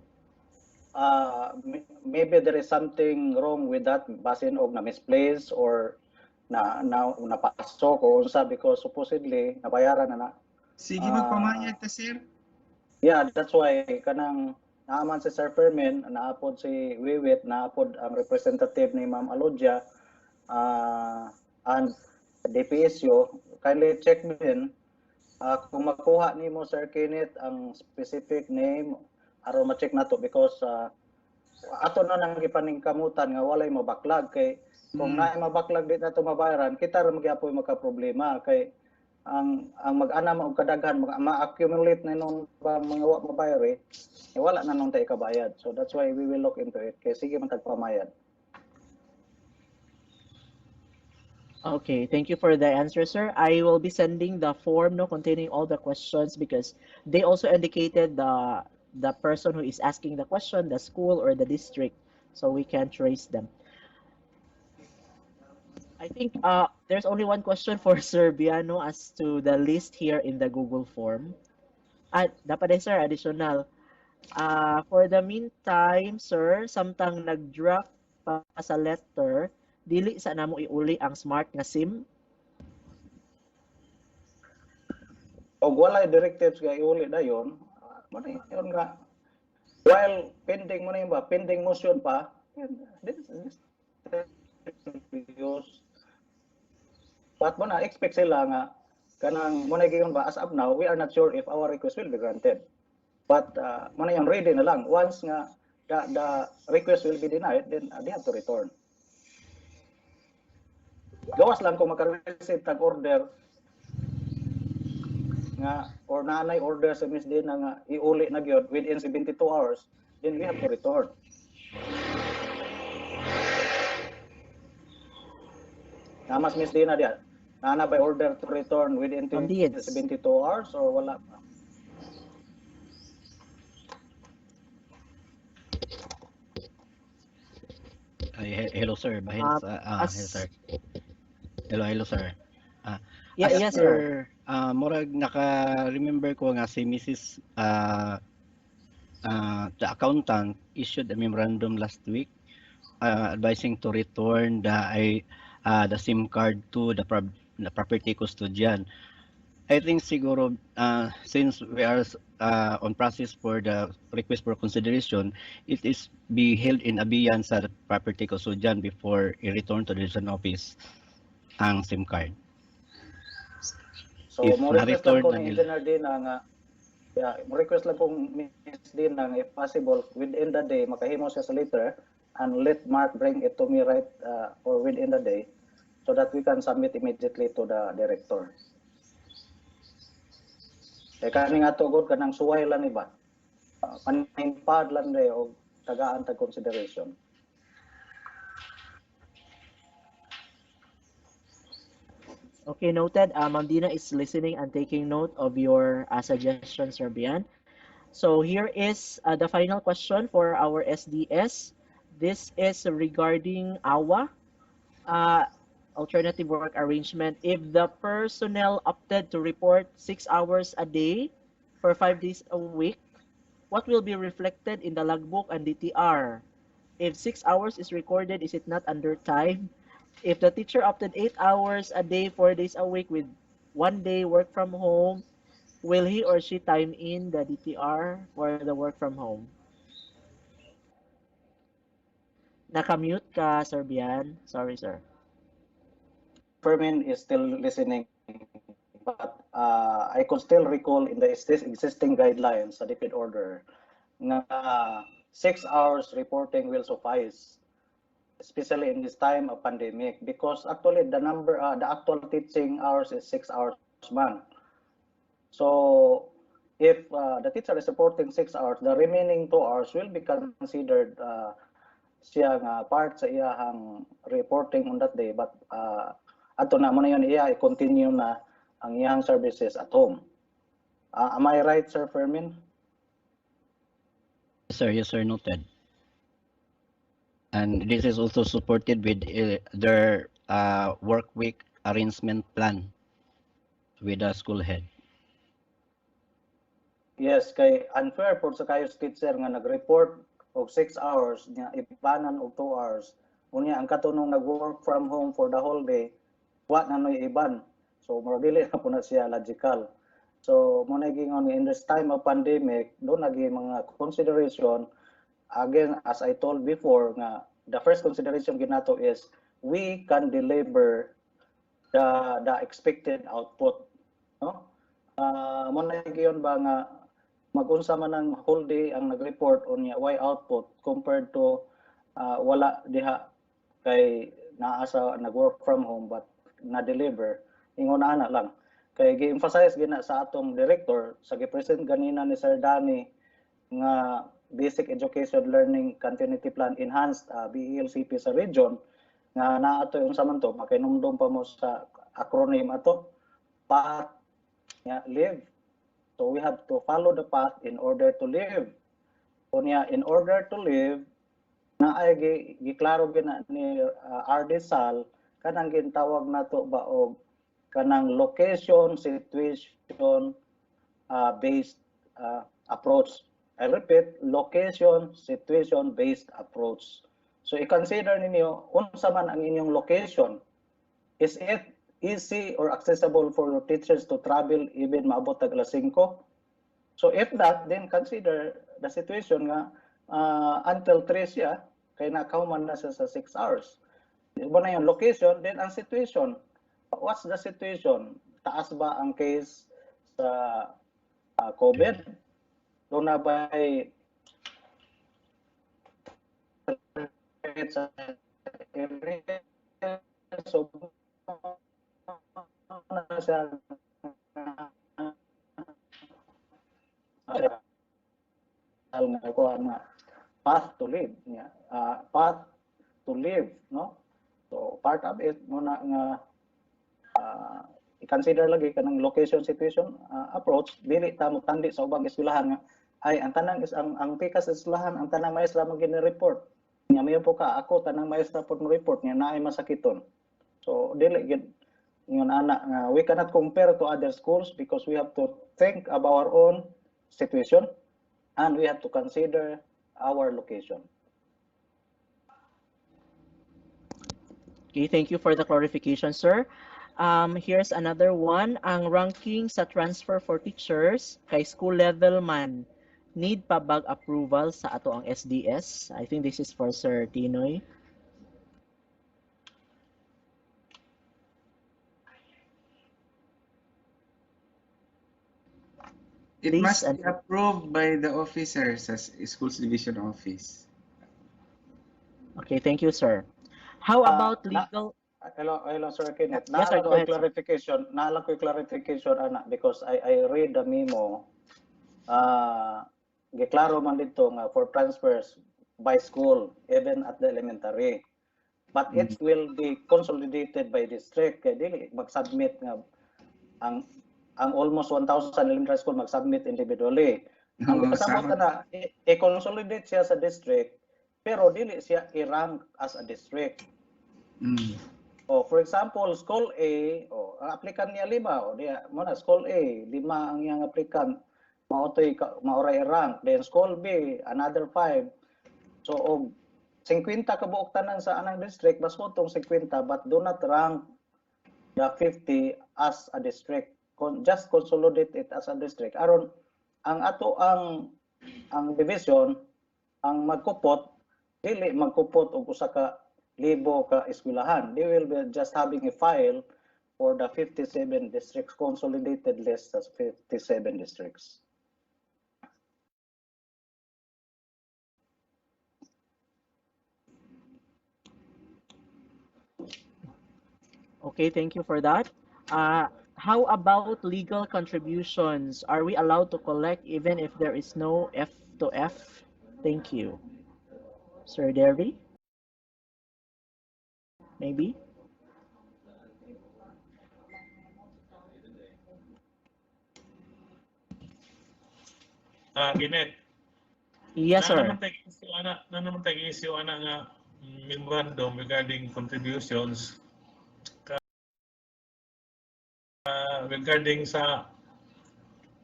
Speaker 4: Maybe there is something wrong with that basin og na misplaced or napasok o unsa because supposedly nabayaran na.
Speaker 9: Sige magpamayad ta sir.
Speaker 4: Yeah, that's why kanang naaman si Sir Fermin, naapod si Wiwit, naapod ang representative ni Ma'am Alodia and DPSU, kindly check din kung makuha nimo Sir Kenneth ang specific name aron ma-check nato because ato na nang gipaningkamutan nga walay mabaklag kay kung naay mabaklag di nato mabayaran kita ra magyapoy magka-problema kay ang mag-ana og kadaghan ma-accumulate na nung mga wa mabayari wala na nung tay kabayad. So that's why we will look into it kay sige man tagpamayad.
Speaker 1: Okay, thank you for the answer, sir. I will be sending the form containing all the questions because they also indicated the person who is asking the question, the school or the district, so we can trace them. I think there's only one question for Serbia as to the list here in the Google form. Dapat din, sir, additional. For the meantime, sir, samtang nag-draft pa sa letter, dili sa namo iuli ang smart nga SIM.
Speaker 4: Og walay directives nga iuli dayon, man yon nga while pending mo na yun ba, pending motion pa, this use. But mo na expect sila nga kanang mo na giyon ba, as of now we are not sure if our request will be granted. But mo na yung ready na lang once nga the request will be denied, then they have to return. Gawas lang kung maka-receive tag order nga or nanay order sa Miss Dina nga iuli na gyud within 72 hours, then we have to return. Namas Miss Dina diya, nana by order to return within
Speaker 1: Ma'am D, it's
Speaker 4: 72 hours or wala pa?
Speaker 2: Hello sir, bahin sa hello sir. Hello sir.
Speaker 1: yeah,
Speaker 2: As
Speaker 1: yes sir.
Speaker 2: per murag naka-remember ko nga si Mrs. The accountant issued a memorandum last week advising to return the SIM card to the property custodian. I think siguro since we are on process for the request for consideration, it is be held in abeyance sa property custodian before i-return to the region office ang SIM card.
Speaker 4: So
Speaker 2: If
Speaker 4: mo request lang
Speaker 2: na-return
Speaker 4: ko
Speaker 2: na
Speaker 4: ni
Speaker 2: nila.
Speaker 4: Engineer Dina nga mo request lang kung Miss Dina if possible within the day makahimo siya sa letter and let Mark bring it to me right or within the day so that we can submit immediately to the director. Kaya kani nga tugod kanang suway lang iba. Panimpad lang day o tagaan tag consideration.
Speaker 1: Okay, noted. Ma'am Dina is listening and taking note of your suggestions, Sir Bian. So here is the final question for our SDS. This is regarding AWA, alternative work arrangement. If the personnel opted to report 6 hours a day for 5 days a week, what will be reflected in the logbook and DTR? If 6 hours is recorded, is it not under time? If the teacher opted 8 hours a day, 4 days a week with 1 day work from home, will he or she time in the DTR for the work from home? Nakamute ka, Sir Bian. Sorry, sir.
Speaker 4: Fermin is still listening, but I could still recall in the existing guidelines sa DPID order na 6 hours reporting will suffice, especially in this time of pandemic, because actually the actual teaching hours is 6 hours man. So if the teacher is reporting 6 hours, the remaining 2 hours will be considered siya nga part sa iyahang reporting on that day, but ato na mo na yun iya i-continue na ang iyang services at home. Am I right, Sir Fermin?
Speaker 2: Yes sir, noted. And this is also supported with their work week arrangement plan with the school head.
Speaker 4: Yes, kay unfair po sa kayo teacher nga nag-report og 6 hours nya ibanan og 2 hours. Unya ang katunong nag-work from home for the whole day, wa na noy iban. So more dili na po na siya logical. So mo na gingon in this time of pandemic, do nagi mga consideration. Again, as I told before nga the first consideration ginato is we can deliver the expected output, no? Mo na giyon ba nga mag-unsa man ang whole day ang nag-report unya why output compared to wala diha kay naa sa nag-work from home but na-deliver, ingon ana lang. Kay gi-emphasize gina sa atong director sa gi-present ganina ni Sir Danny nga Basic Education Learning Continuity Plan Enhanced BELCP sa region nga naa to unsa man to, makinumdum pa mo sa acronym ato, PAT nga live. So we have to follow the path in order to live. Kunya in order to live, na ay giklaro gina ni RD Sal kanang gintawag nato ba og kanang location situation based approach. I repeat, location situation based approach. So i-consider ninyo unsa man ang inyong location. Is it easy or accessible for your teachers to travel even maabot tag alas 5? So if that, then consider the situation nga until 3 siya kay nakahuman na siya sa 6 hours. Iba na yung location, then ang situation. What's the situation? Taas ba ang case sa COVID? Doon na ba sa area? So, na siya nga path to live niya, path to live, no? So part of it muna nga i-consider lagi kanang location situation approach dili ta mo tandi sa ubang eskwelahan nga ay ang tanang is ang pika sa eskwelahan ang tanang maestra mo gini-report nga mayo po ka ako tanang maestra po mo report nga naay masakiton. So dili gid ingon ana nga we cannot compare to other schools because we have to think of our own situation and we have to consider our location.
Speaker 1: Okay, thank you for the clarification, sir. Here's another one. Ang ranking sa transfer for teachers kay school level man, need pa bag approval sa ato ang SDS? I think this is for Sir Tinoy.
Speaker 9: It
Speaker 1: Please,
Speaker 9: must be approved by the officers sa schools division office.
Speaker 1: Okay, thank you, sir. How about legal?
Speaker 4: Hello, Sir Kenneth.
Speaker 1: Yes, sir, go ahead, sir.
Speaker 4: Naalala ko clarification, ana, because I read the memo. Giklaro man dito nga for transfers by school, even at the elementary. But it will be consolidated by district. Kaya dili, mag-submit nga ang almost 1,000 elementary school mag-submit individually. Ang kasabot na, i-consolidate siya sa district, pero dili siya i-rank as a district. For example, school A, ang applicant niya 5, diya muna school A, 5 ang iyang applicant, maoray rank. Then school B, another 5. So 50 kabuok tanan sa anang district, mas mo tong 50 but do not rank the 50 as a district. Just consolidate it as a district. Aron ang ato ang division ang magkupot dili magkupot og usa ka libo ka eskwelahan. They will be just having a file for the 57 districts, consolidated list as 57 districts.
Speaker 1: Okay, thank you for that. How about legal contributions? Are we allowed to collect even if there is no F to F? Thank you. Sir Derry? Maybe?
Speaker 5: Kenneth.
Speaker 1: Yes, sir.
Speaker 5: Na naman tag-issue ana nga memorandum regarding contributions regarding sa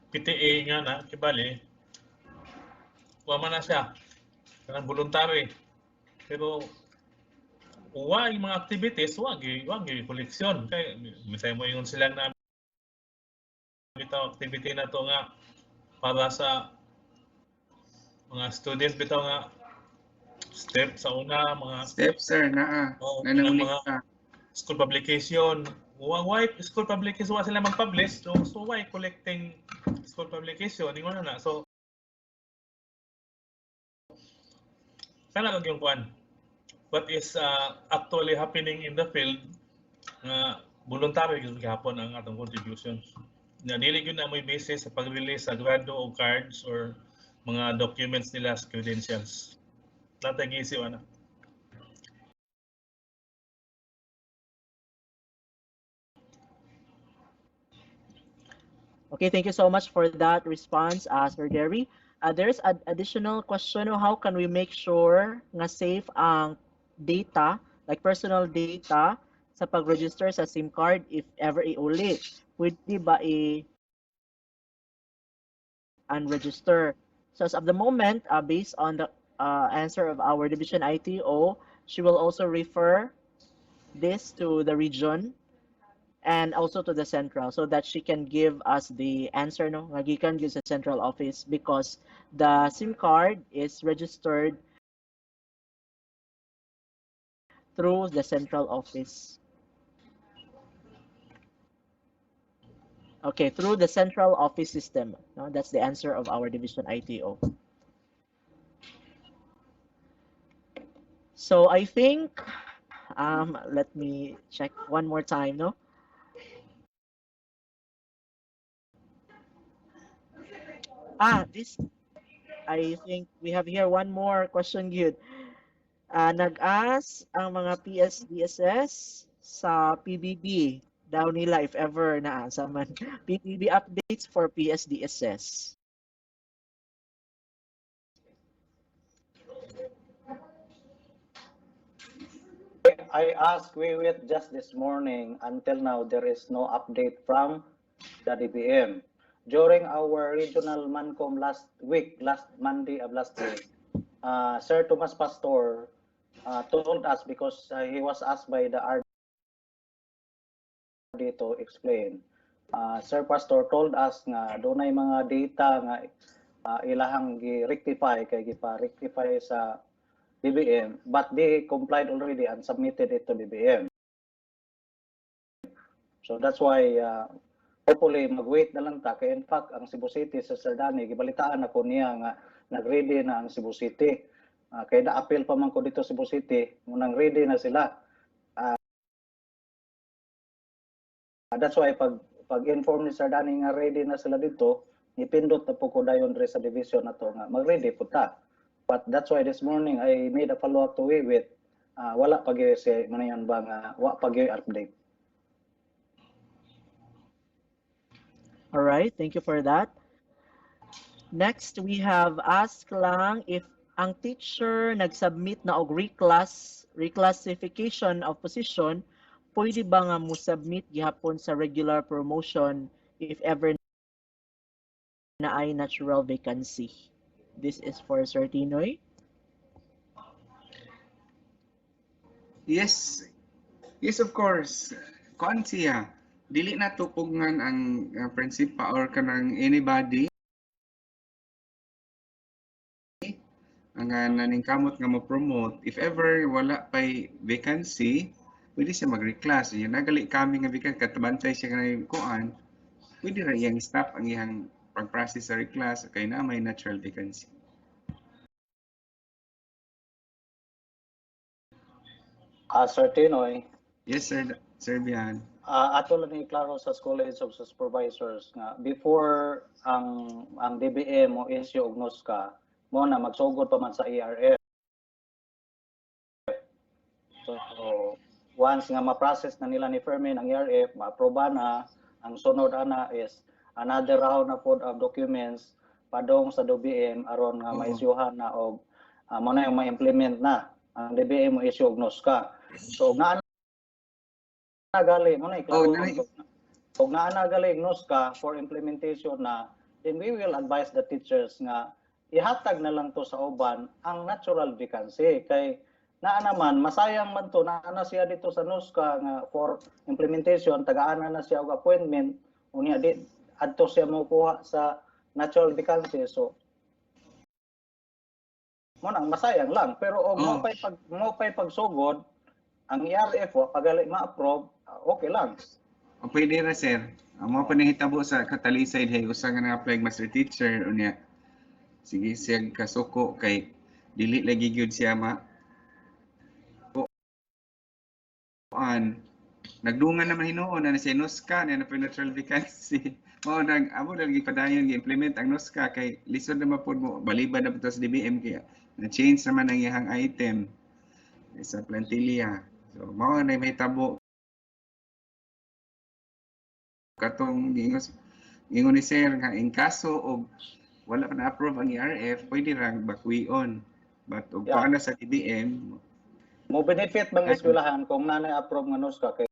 Speaker 5: PTA nga na kibali wa man na siya kanang voluntary pero wa yung mga activities wa gi koleksyon kay misay mo ingon sila na bitaw activity na to nga para sa mga student bitaw nga step sa una mga
Speaker 9: step sir nanaulit ka
Speaker 5: school publication why school publication wa sila mag-publish so why collecting school publication ingon na so sana lang yung kwan what is actually happening in the field voluntary gyud gihapon ang atong contribution na dili gyud na may basis sa pag-release sa grado o cards or mga documents nila sa credentials natag-isip ana.
Speaker 1: Okay, thank you so much for that response, Sir Gary. There's an additional question, how can we make sure nga safe ang data, like personal data, sa pag-register sa SIM card if ever iulit? Pwede ba unregister? So as of the moment, based on the answer of our division ITO, she will also refer this to the region and also to the central so that she can give us the answer no nga gikan gyud sa central office because the SIM card is registered through the central office. Okay, through the central office system. No, that's the answer of our division ITO. So I think let me check one more time, no? This I think we have here one more question good. Nag-ask ang mga PSDSS sa PBB daw nila if ever na sa man PBB updates for PSDSS.
Speaker 4: I asked Wiwit just this morning. Until now, there is no update from the DBM. During our regional Mancom last Monday of last week, Sir Thomas Pastor told us because he was asked by the RD to explain. Sir Pastor told us nga dunay mga data nga ilahang gi-rectify kay gipa-rectify sa DBM, but they complied already and submitted it to DBM. So that's why hopefully mag-wait na lang ta kay in fact ang Cebu City sa Sardani gibalitaan ako niya nga nag-ready na ang Cebu City. Kay na-appeal pa man ko dito Cebu City, munang ready na sila. That's why pag-inform ni Sardani nga ready na sila dito, ipindot na po ko dayon dre sa division nato nga mag-ready po ta. But that's why this morning I made a follow-up to Wiwit. Wala pa gyud si manayon ba nga wa pa gyud update.
Speaker 1: All right, thank you for that. Next, we have asked lang if ang teacher nag-submit na og reclassification of position, pwede ba nga mo submit gihapon sa regular promotion if ever na ay natural vacancy? This is for Sir Tinoy.
Speaker 9: Yes. Yes, of course. Kuan siya. Dili na tupugngan ang principal or kanang anybody ang naningkamot nga mo-promote. If ever wala pay vacancy, pwede siya mag-reclass. Yan nagali kami nga vacancy katabantay siya nga kuan. Pwede ra iyang staff ang iyang pag-process sa reclass kay na may natural vacancy.
Speaker 4: Sir Tinoy.
Speaker 9: Yes, sir. Sir Bian.
Speaker 4: Ato lang ni klaro sa College of Supervisors nga before ang DBM mo issue og NOSCA mo na magsugod pa man sa ERF. So once nga ma-process na nila ni Fermin ang ERF, ma-aproba na, ang sunod ana is another round na pod of documents padong sa DBM aron nga ma-issuehan na og mo na yung ma-implement na ang DBM mo issue og NOSCA. So nga gali mo na iklaro og naa gali NOSCA for implementation na, then we will advise the teachers nga ihatag na lang to sa uban ang natural vacancy kay naa naman masayang man to naa na siya dito sa NOSCA nga for implementation tagaan na siya og appointment unya di adto siya mo kuha sa natural vacancy. So mo nang masayang lang pero og mo pay pagsugod ang ERF wa pagali ma-approve, okay lang.
Speaker 9: O pwede ra sir. Mo pa nahitabo sa katalisay hay usa nga na-apply master teacher unya. Sige siya kasuko kay dili lagi gyud siya ma kuan. Nagdungan naman hinuon na siya NOSCA na natural vacancy. Mao nang amo lagi padayon gi-implement ang NOSCA kay lisod na mapud mo baliban na pud sa DBM kaya na change naman ang iyang item sa plantilla. So mao na may tabo katong ingon ni sir nga in kaso og wala pa na-approve ang ERF, pwede rang bakwion. But ug paano sa DBM
Speaker 4: mo benefit bang eskwelahan kung nanay approve nga NOSCA kay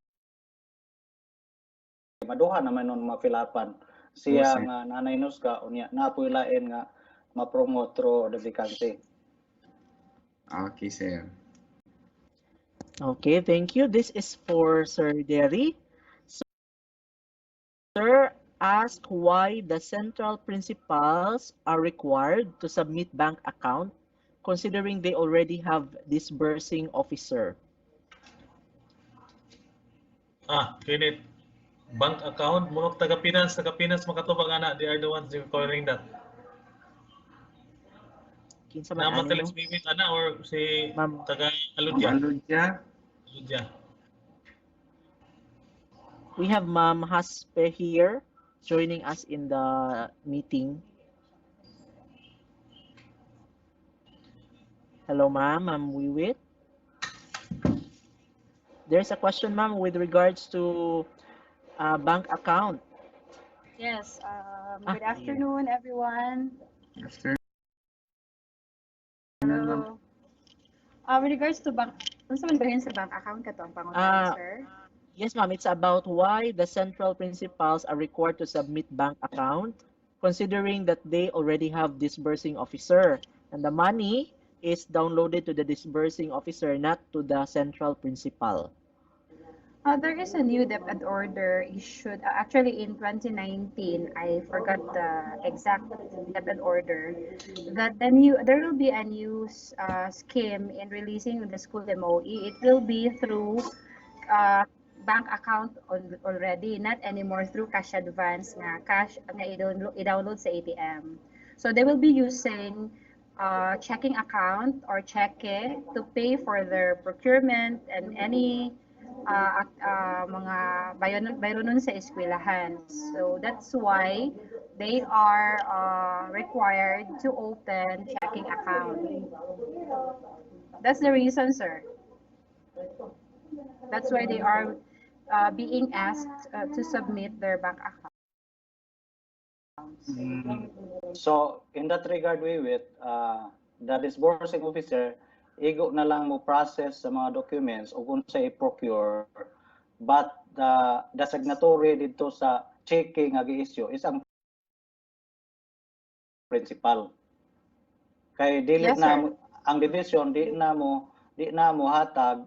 Speaker 4: maduha naman nun mapilapan siya nga nanay NOSCA unya naapoy lain nga ma-promote through the vacancy.
Speaker 9: Okay, sir.
Speaker 1: Okay, thank you. This is for Sir Derry. Sir asked why the central principals are required to submit bank account considering they already have disbursing officer.
Speaker 5: Kinit. Bank account, munok taga-finance makatubag ana, they are the ones requiring that.
Speaker 1: Kinsa man
Speaker 5: Nama
Speaker 1: ani no?
Speaker 5: telismimit ana or si
Speaker 1: Ma'am,
Speaker 5: taga
Speaker 9: Ma'am
Speaker 5: Aludya?
Speaker 9: Aludya.
Speaker 5: Aludya.
Speaker 1: we have Ma'am Haspe here joining us in the meeting. Hello, ma'am. Ma'am Wiwit. There's a question, ma'am, with regards to bank account.
Speaker 10: Yes, good
Speaker 1: Here.
Speaker 10: afternoon, everyone.
Speaker 9: After ma'am.
Speaker 10: Hello. With regards to bank, unsa man bahin sa bank account kato ang pangutana,
Speaker 1: Uh,
Speaker 10: sir?
Speaker 1: yes, ma'am. It's about why the central principals are required to submit bank account, considering that they already have disbursing officer, and the money is downloaded to the disbursing officer, not to the central principal.
Speaker 10: There is a new DepEd order issued, actually in 2019, I forgot the exact DepEd order, that there will be a new scheme in releasing the school MOE. It will be through uh, bank account already, not anymore through cash advance nga cash nga i-download sa ATM. So they will be using checking account or cheque to pay for their procurement and any mga bayronon sa eskwelahan. So that's why they are required to open checking account. That's the reason, sir. That's why they are being asked to submit their bank accounts.
Speaker 9: Mm,
Speaker 4: So in that regard, the disbursing officer, igo na lang mo process sa mga documents o kung sa i-procure, but the signatory dito sa checking nga gi-issue is ang principal. Kay dili
Speaker 10: Yes,
Speaker 4: na
Speaker 10: sir.
Speaker 4: ang division di na mo hatag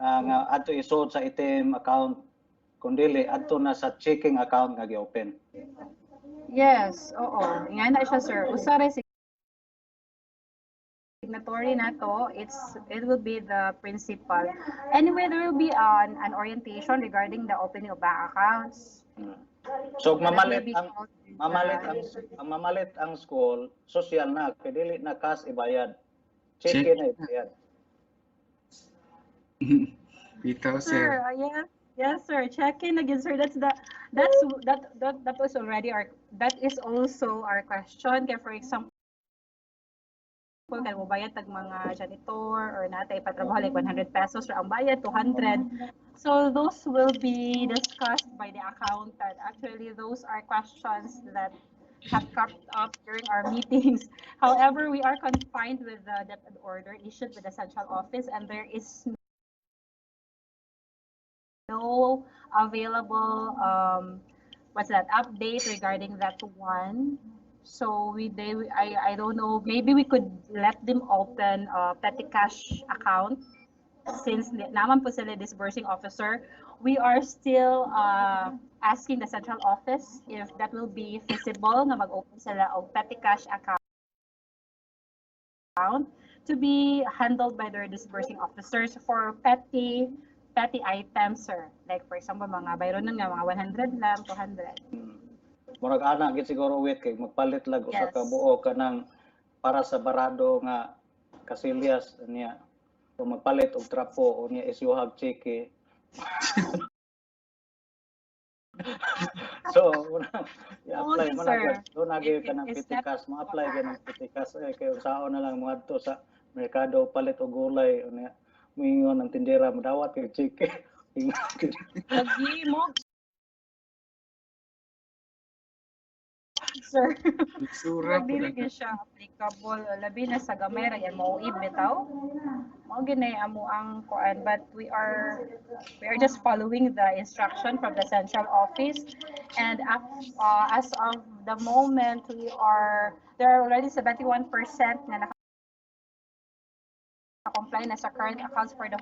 Speaker 4: nga adto isod sa ATM account kun dili adto na sa checking account nga gi-open.
Speaker 10: Yes, oo. Nga na siya, sir. Usa signatory na to, it will be the principal. Anyway, there will be an orientation regarding the opening of bank accounts.
Speaker 4: So
Speaker 10: That will
Speaker 4: mamalit
Speaker 10: be
Speaker 4: ang
Speaker 10: called
Speaker 4: mamalit ang school, social na kay dili na cash ibayad.
Speaker 9: check.
Speaker 4: Check na ibayad.
Speaker 9: Bitaw,
Speaker 10: sir.
Speaker 9: sir.
Speaker 10: Yes, yes, sir. Check in again, sir. That was already that is also our question. Kaya for example, kaya mo bayad tag mga janitor or natay patrabaho like 100 pesos or ang bayad 200. So those will be discussed by the accountant. Actually, those are questions that have cropped up during our meetings. However, we are confined with the DepEd order issued by the central office, and there is no available update regarding that one. So I don't know, maybe we could let them open a petty cash account since naman po sila disbursing officer. We are still asking the central office if that will be feasible na mag-open sila og petty cash account to be handled by their disbursing officers for petty items, sir. Like for example, mga bayron nun nga mga 100 lang, 200.
Speaker 4: Murag ana gid siguro kay magpalit lag usa ka
Speaker 10: Yes.
Speaker 4: buo kanang para sa barado nga kasilyas niya. O magpalit og trapo o niya isyuhag cheque. So, i-apply
Speaker 10: Okay,
Speaker 4: mo
Speaker 10: sir.
Speaker 4: na do na gyud kanang
Speaker 10: It's not-
Speaker 4: pitikas, mo apply ganang pitikas kay unsaon na lang mo adto sa merkado palit og gulay o niya moingon ang tindera madawat kay cheque.
Speaker 10: Lagi mo, sir.
Speaker 9: Sura po
Speaker 10: Dili
Speaker 9: na.
Speaker 10: gyud siya applicable labi na sa gamay ra yan mao bitaw. Mao ginay amo ang kuan, but we are just following the instruction from the central office, and as of the moment there are already 71% na comply na sa current accounts for the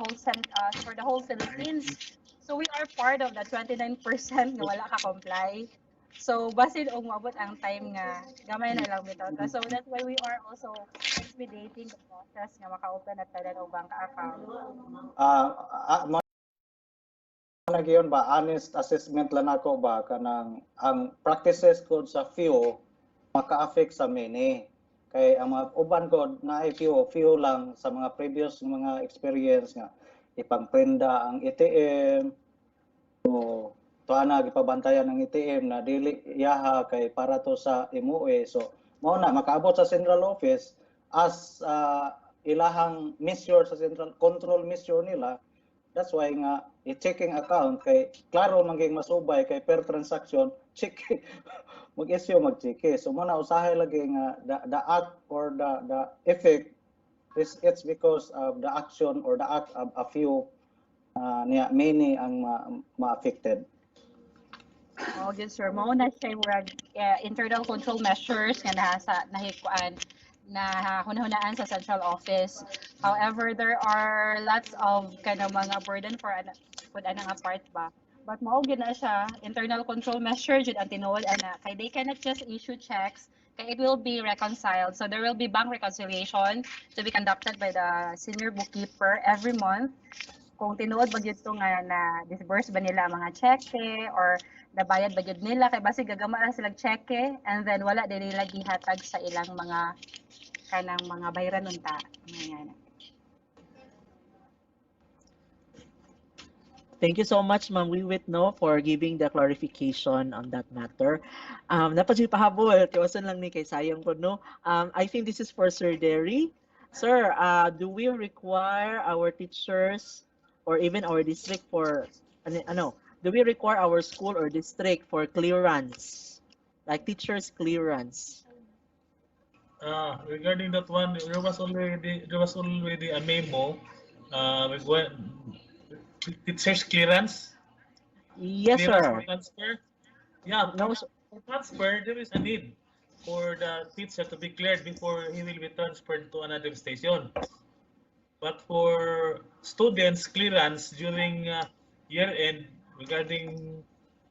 Speaker 10: whole Philippines. So we are part of the 29% nga wala ka comply. So basin og moabot ang time nga gamay na lang bitaw. So that's why we are also expediting the process nga maka-open at tanan og bank account.
Speaker 4: Nagyon ba honest assessment lang ako ba kanang ang practices ko sa few maka-affect sa many kay ang mga uban ko na few lang sa mga previous mga experience nga ipangprenda ang ATM o tuana gipabantayan ng ATM na dili yaha kay para to sa MOE so mao na makaabot sa central office as ilahang measure sa central control measure nila. That's why nga i-checking account kay klaro maging masubay kay per transaction check mag-issue mag-check. So muna usahay lagi nga the act or the effect is it's because of the action or the act of a few niya many ang ma-affected.
Speaker 10: Oh, good sir. Mao na siya murag internal control measures nga nasa nahikuan na hunahunaan sa central office. However, there are lots of kind of mga burden for anang part ba. But mao gyud na siya internal control measure jud ang tinuod ana kay they cannot just issue checks kay it will be reconciled. So there will be bank reconciliation to be conducted by the senior bookkeeper every month. Kung tinuod ba gyud to nga na disburse ba nila ang mga cheque or nabayad ba gyud nila kay basi gagama ra sila cheque and then wala din nila gihatag sa ilang mga kanang mga bayran unta. Ayan.
Speaker 1: Thank you so much, Ma'am Wiwit, no, for giving the clarification on that matter. Dapat siya pahabol, tiwasan lang ni kay sayang po, no. I think this is for Sir Derry. Sir, do we require our teachers or even our district for, do we require our school or district for clearance, like teachers clearance?
Speaker 5: Regarding that one, there was already a memo teachers clearance.
Speaker 1: Yes,
Speaker 5: clearance
Speaker 1: sir.
Speaker 5: For transfer. Yeah,
Speaker 1: No,
Speaker 5: for transfer, there is a need for the teacher to be cleared before he will be transferred to another station. But for students clearance during year end regarding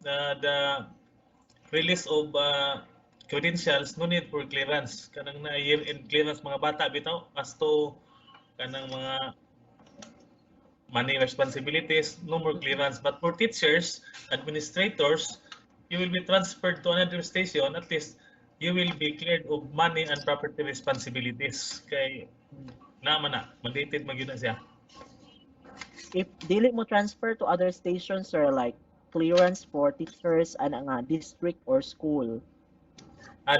Speaker 5: the release of credentials, no need for clearance. Kanang na year end clearance mga bata bitaw as to kanang mga money responsibilities, no more clearance. But for teachers, administrators, you will be transferred to another station. At least you will be cleared of money and property responsibilities. Kay naman na, mandated magyud na siya.
Speaker 1: if dili mo transfer to other stations, sir, like clearance for teachers and district or school.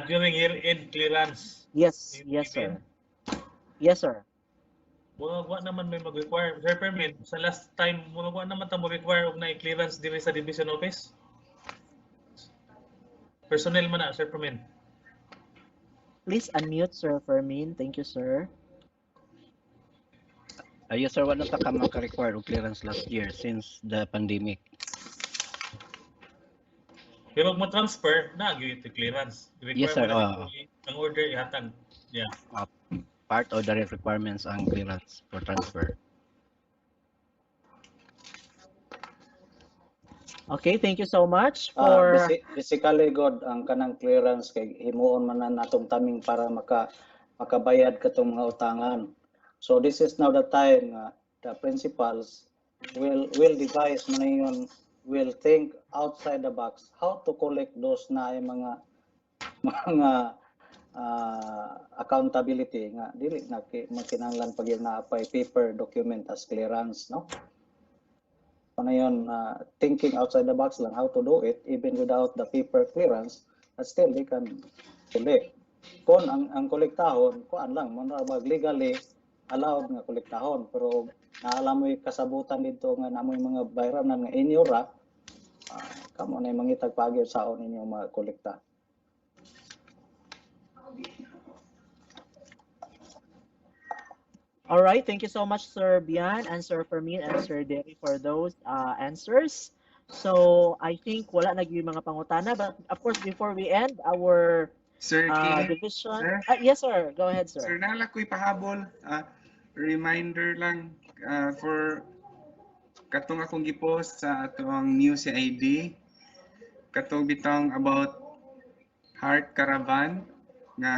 Speaker 5: During year-end clearance.
Speaker 1: Yes, yes, sir. Yes, sir.
Speaker 5: Wa naman may mag-require. Sir Permin, sa last time, wa naman ta mo require og na clearance diri sa division office? Personnel man na, Sir Permin.
Speaker 1: Please unmute, Sir Fermin. Thank you, sir.
Speaker 2: Yes sir, wala ta ka maka-require og clearance last year since the pandemic.
Speaker 5: Pero mo transfer na gyud ito clearance.
Speaker 2: Yes sir.
Speaker 5: Ang order ihatag. Yeah.
Speaker 2: Part of the requirements ang clearance for transfer.
Speaker 1: Okay, thank you so much for
Speaker 4: basically god ang kanang clearance kay himuon man na natong taming para makabayad katong mga utangan. So this is now the time the principals will devise man will think outside the box how to collect those na ay mga accountability nga dili na makinahanglan pag naapay paper document as clearance, no? Ano yun, thinking outside the box lang how to do it even without the paper clearance, but still they can collect. Kung ang kolektahon, kuan lang, mag legally allowed nga kolektahon, pero naalam mo yung kasabutan dito nga namoy mga bayranan nga inyora, kamo na yung mangitag pagyo saon ninyo mga kolekta.
Speaker 1: All right, thank you so much, Sir Bian and Sir Fermin and Sir Derry for those answers. So I think wala na yung mga pangutana, but of course before we end our
Speaker 9: Sir,
Speaker 1: division.
Speaker 9: sir?
Speaker 1: Yes, sir. Go ahead, sir.
Speaker 9: Sir, nala ko'y pahabol. reminder lang for katong akong gipost sa atong news ID katong bitong about Heart Caravan nga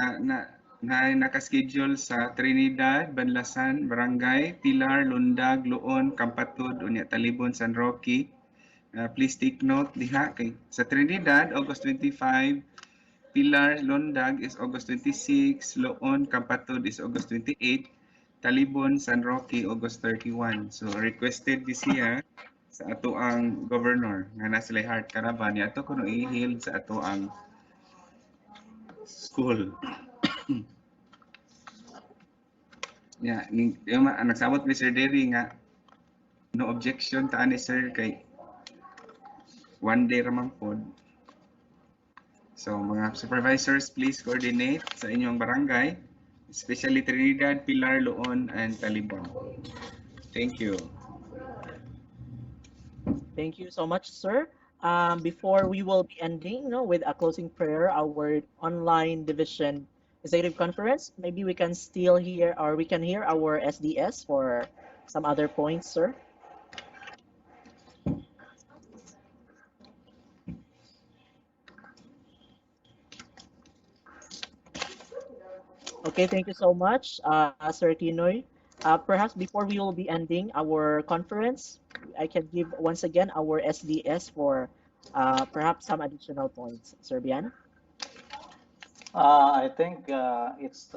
Speaker 9: naka-schedule sa Trinidad, Banlasan, Barangay, Pilar, Lundag, Luon, Campatud, unya Talibon, San Roque. Please take note diha kay sa Trinidad August 25, Pilar, Lundag is August 26, Luon, Campatud is August 28, Talibon, San Roque August 31. So requested this year sa ato ang governor nga na sila Heart Caravan ya ato kuno i-hail sa ato ang school. Ya, yung nagsabot ni Sir Derry nga no objection ta ani sir kay one day ramang pod. So mga supervisors, please coordinate sa inyong barangay, especially Trinidad, Pilar, Luon, and Talibon. Thank you.
Speaker 1: Thank you so much, sir. Before we will be ending, with a closing prayer, our online division executive conference, maybe we can still hear or we can hear our SDS for some other points, sir. Okay, thank you so much, Sir Tinoy. Perhaps before we will be ending our conference, I can give once again our SDS for perhaps some additional points. Sir Bian?
Speaker 4: I think it's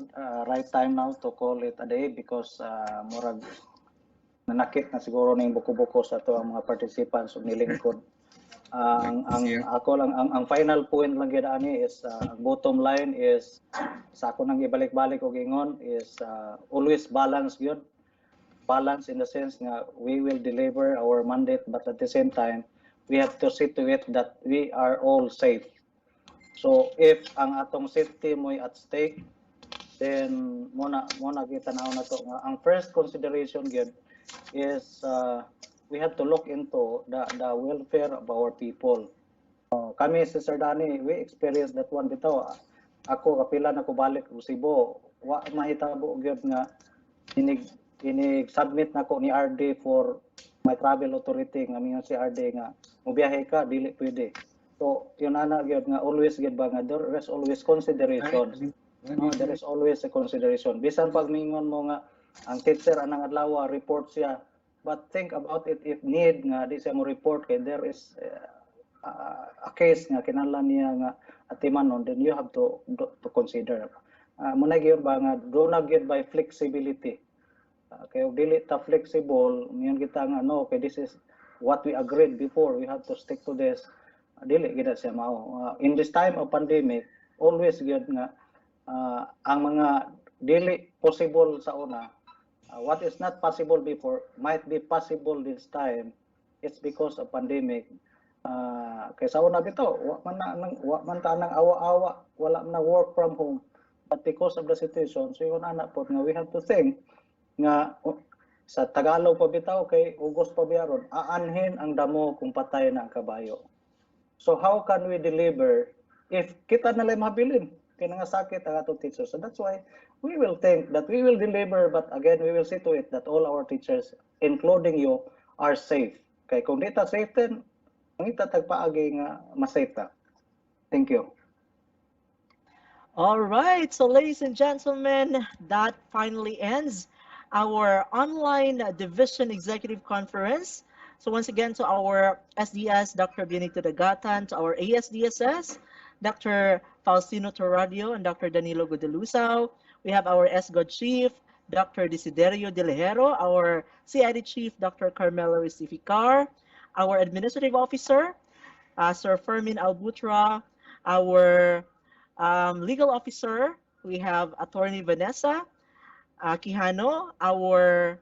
Speaker 4: right time now to call it a day because murag nanakit na siguro ning buko-buko sa to ang mga participants ug nilingkod. Ang ako lang ang final point lang gyud ani is ang bottom line is sa ako nang ibalik-balik og ingon is always balance gyud. Balance in the sense nga we will deliver our mandate but at the same time we have to see to it that we are all safe. So if ang atong safety mo'y at stake, then muna kita na to nga ang first consideration gyud is we have to look into the welfare of our people. Kami sa Sir Dani, we experienced that one bitaw. Ako kapila na ko balik og Cebu, wa mahitabo gyud nga submit na ko ni RD for my travel authority nga mingon si RD nga mobiyahe ka dili pwede. So yun ana gyud nga always gyud ba nga there is always consideration. There is always a consideration. Bisan pag mingon mo nga ang teacher anang adlaw report siya, but think about it if need nga di siya mo report kay there is a case nga kinahanglan niya nga atimanon, then you have to consider. Muna gyud ba nga do na gyud by flexibility. Kay dili ta flexible, ngayon kita nga no, okay, this is what we agreed before, we have to stick to this. Dili gid siya mao. In this time of pandemic, always gyud nga ang mga dili possible sa una, what is not possible before might be possible this time. It's because of pandemic. Kay sa una bitaw, wa man ta nang awa-awa, wala na work from home. But because of the situation, so yun ana po nga we have to think nga sa Tagalog pa bitaw kay Ugos pa biyaron, aanhin ang damo kung patay na ang kabayo. So how can we deliver if kita na lang mabilin? Kaya nga sakit ang atong teachers. So that's why we will think that we will deliver, but again, we will see to it that all our teachers, including you, are safe. Kaya kung di ta safe din, ang ita tagpaagi nga masafe ta. Thank you.
Speaker 1: All right, so ladies and gentlemen, that finally ends our online division executive conference. So once again, to our SDS, Dr. Benito Dagatan, to our ASDSS, Dr. Faustino Torradio and Dr. Danilo Gudalusao. We have our SGOD Chief, Dr. Desiderio De Lejero, our CID Chief, Dr. Carmelo Recificar, our Administrative Officer, Sir Fermin Albutra, our Legal Officer, we have Attorney Vanessa Quijano, our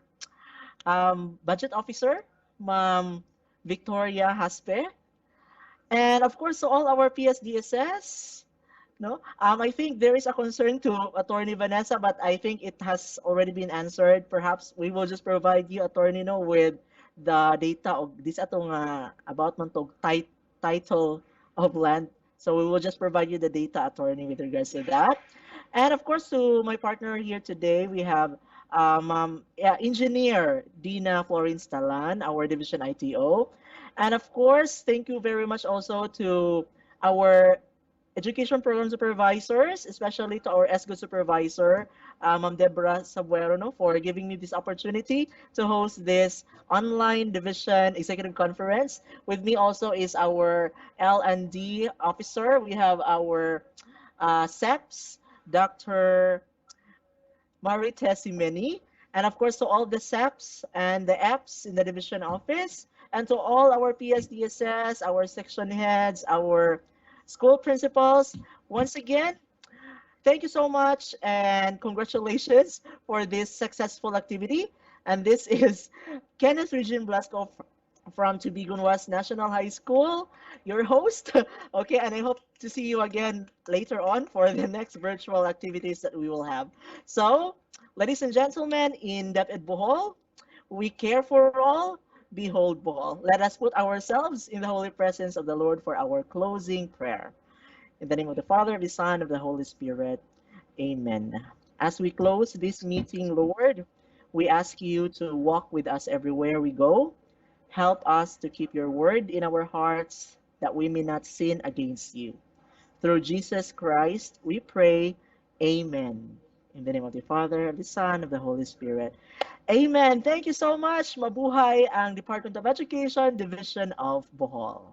Speaker 1: Budget Officer, Ma'am Victoria Haspe, and of course, to all our PSDSS. No, I think there is a concern to Attorney Vanessa, but I think it has already been answered. Perhaps we will just provide you, Attorney, no, with the data of this atong about man tog title of land. So we will just provide you the data, Attorney, with regards to that. And of course, to my partner here today, we have yeah, Engineer Dina Florence Talan, our Division ITO. And of course, thank you very much also to our education program supervisors, especially to our ESGO supervisor, Ma'am Deborah Sabuero, no, for giving me this opportunity to host this online division executive conference. With me also is our L&D officer. We have our SEPs, Dr. Marie Tessimeni, and of course to all the SEPs and the EPs in the division office, and to all our PSDSS, our section heads, our school principals. Once again, thank you so much and congratulations for this successful activity. And this is Kenneth Regine Blasco from Tubigon West National High School, your host. Okay, and I hope to see you again later on for the next virtual activities that we will have. So, ladies and gentlemen, in Deped Bohol, we care for all, behold Bohol. Let us put ourselves in the holy presence of the Lord for our closing prayer. In the name of the Father, of the Son, of the Holy Spirit. Amen. As we close this meeting, Lord, we ask you to walk with us everywhere we go. Help us to keep your word in our hearts that we may not sin against you. Through Jesus Christ, we pray. Amen. In the name of the Father, of the Son, of the Holy Spirit. Amen. Thank you so much. Mabuhay ang Department of Education, Division of Bohol.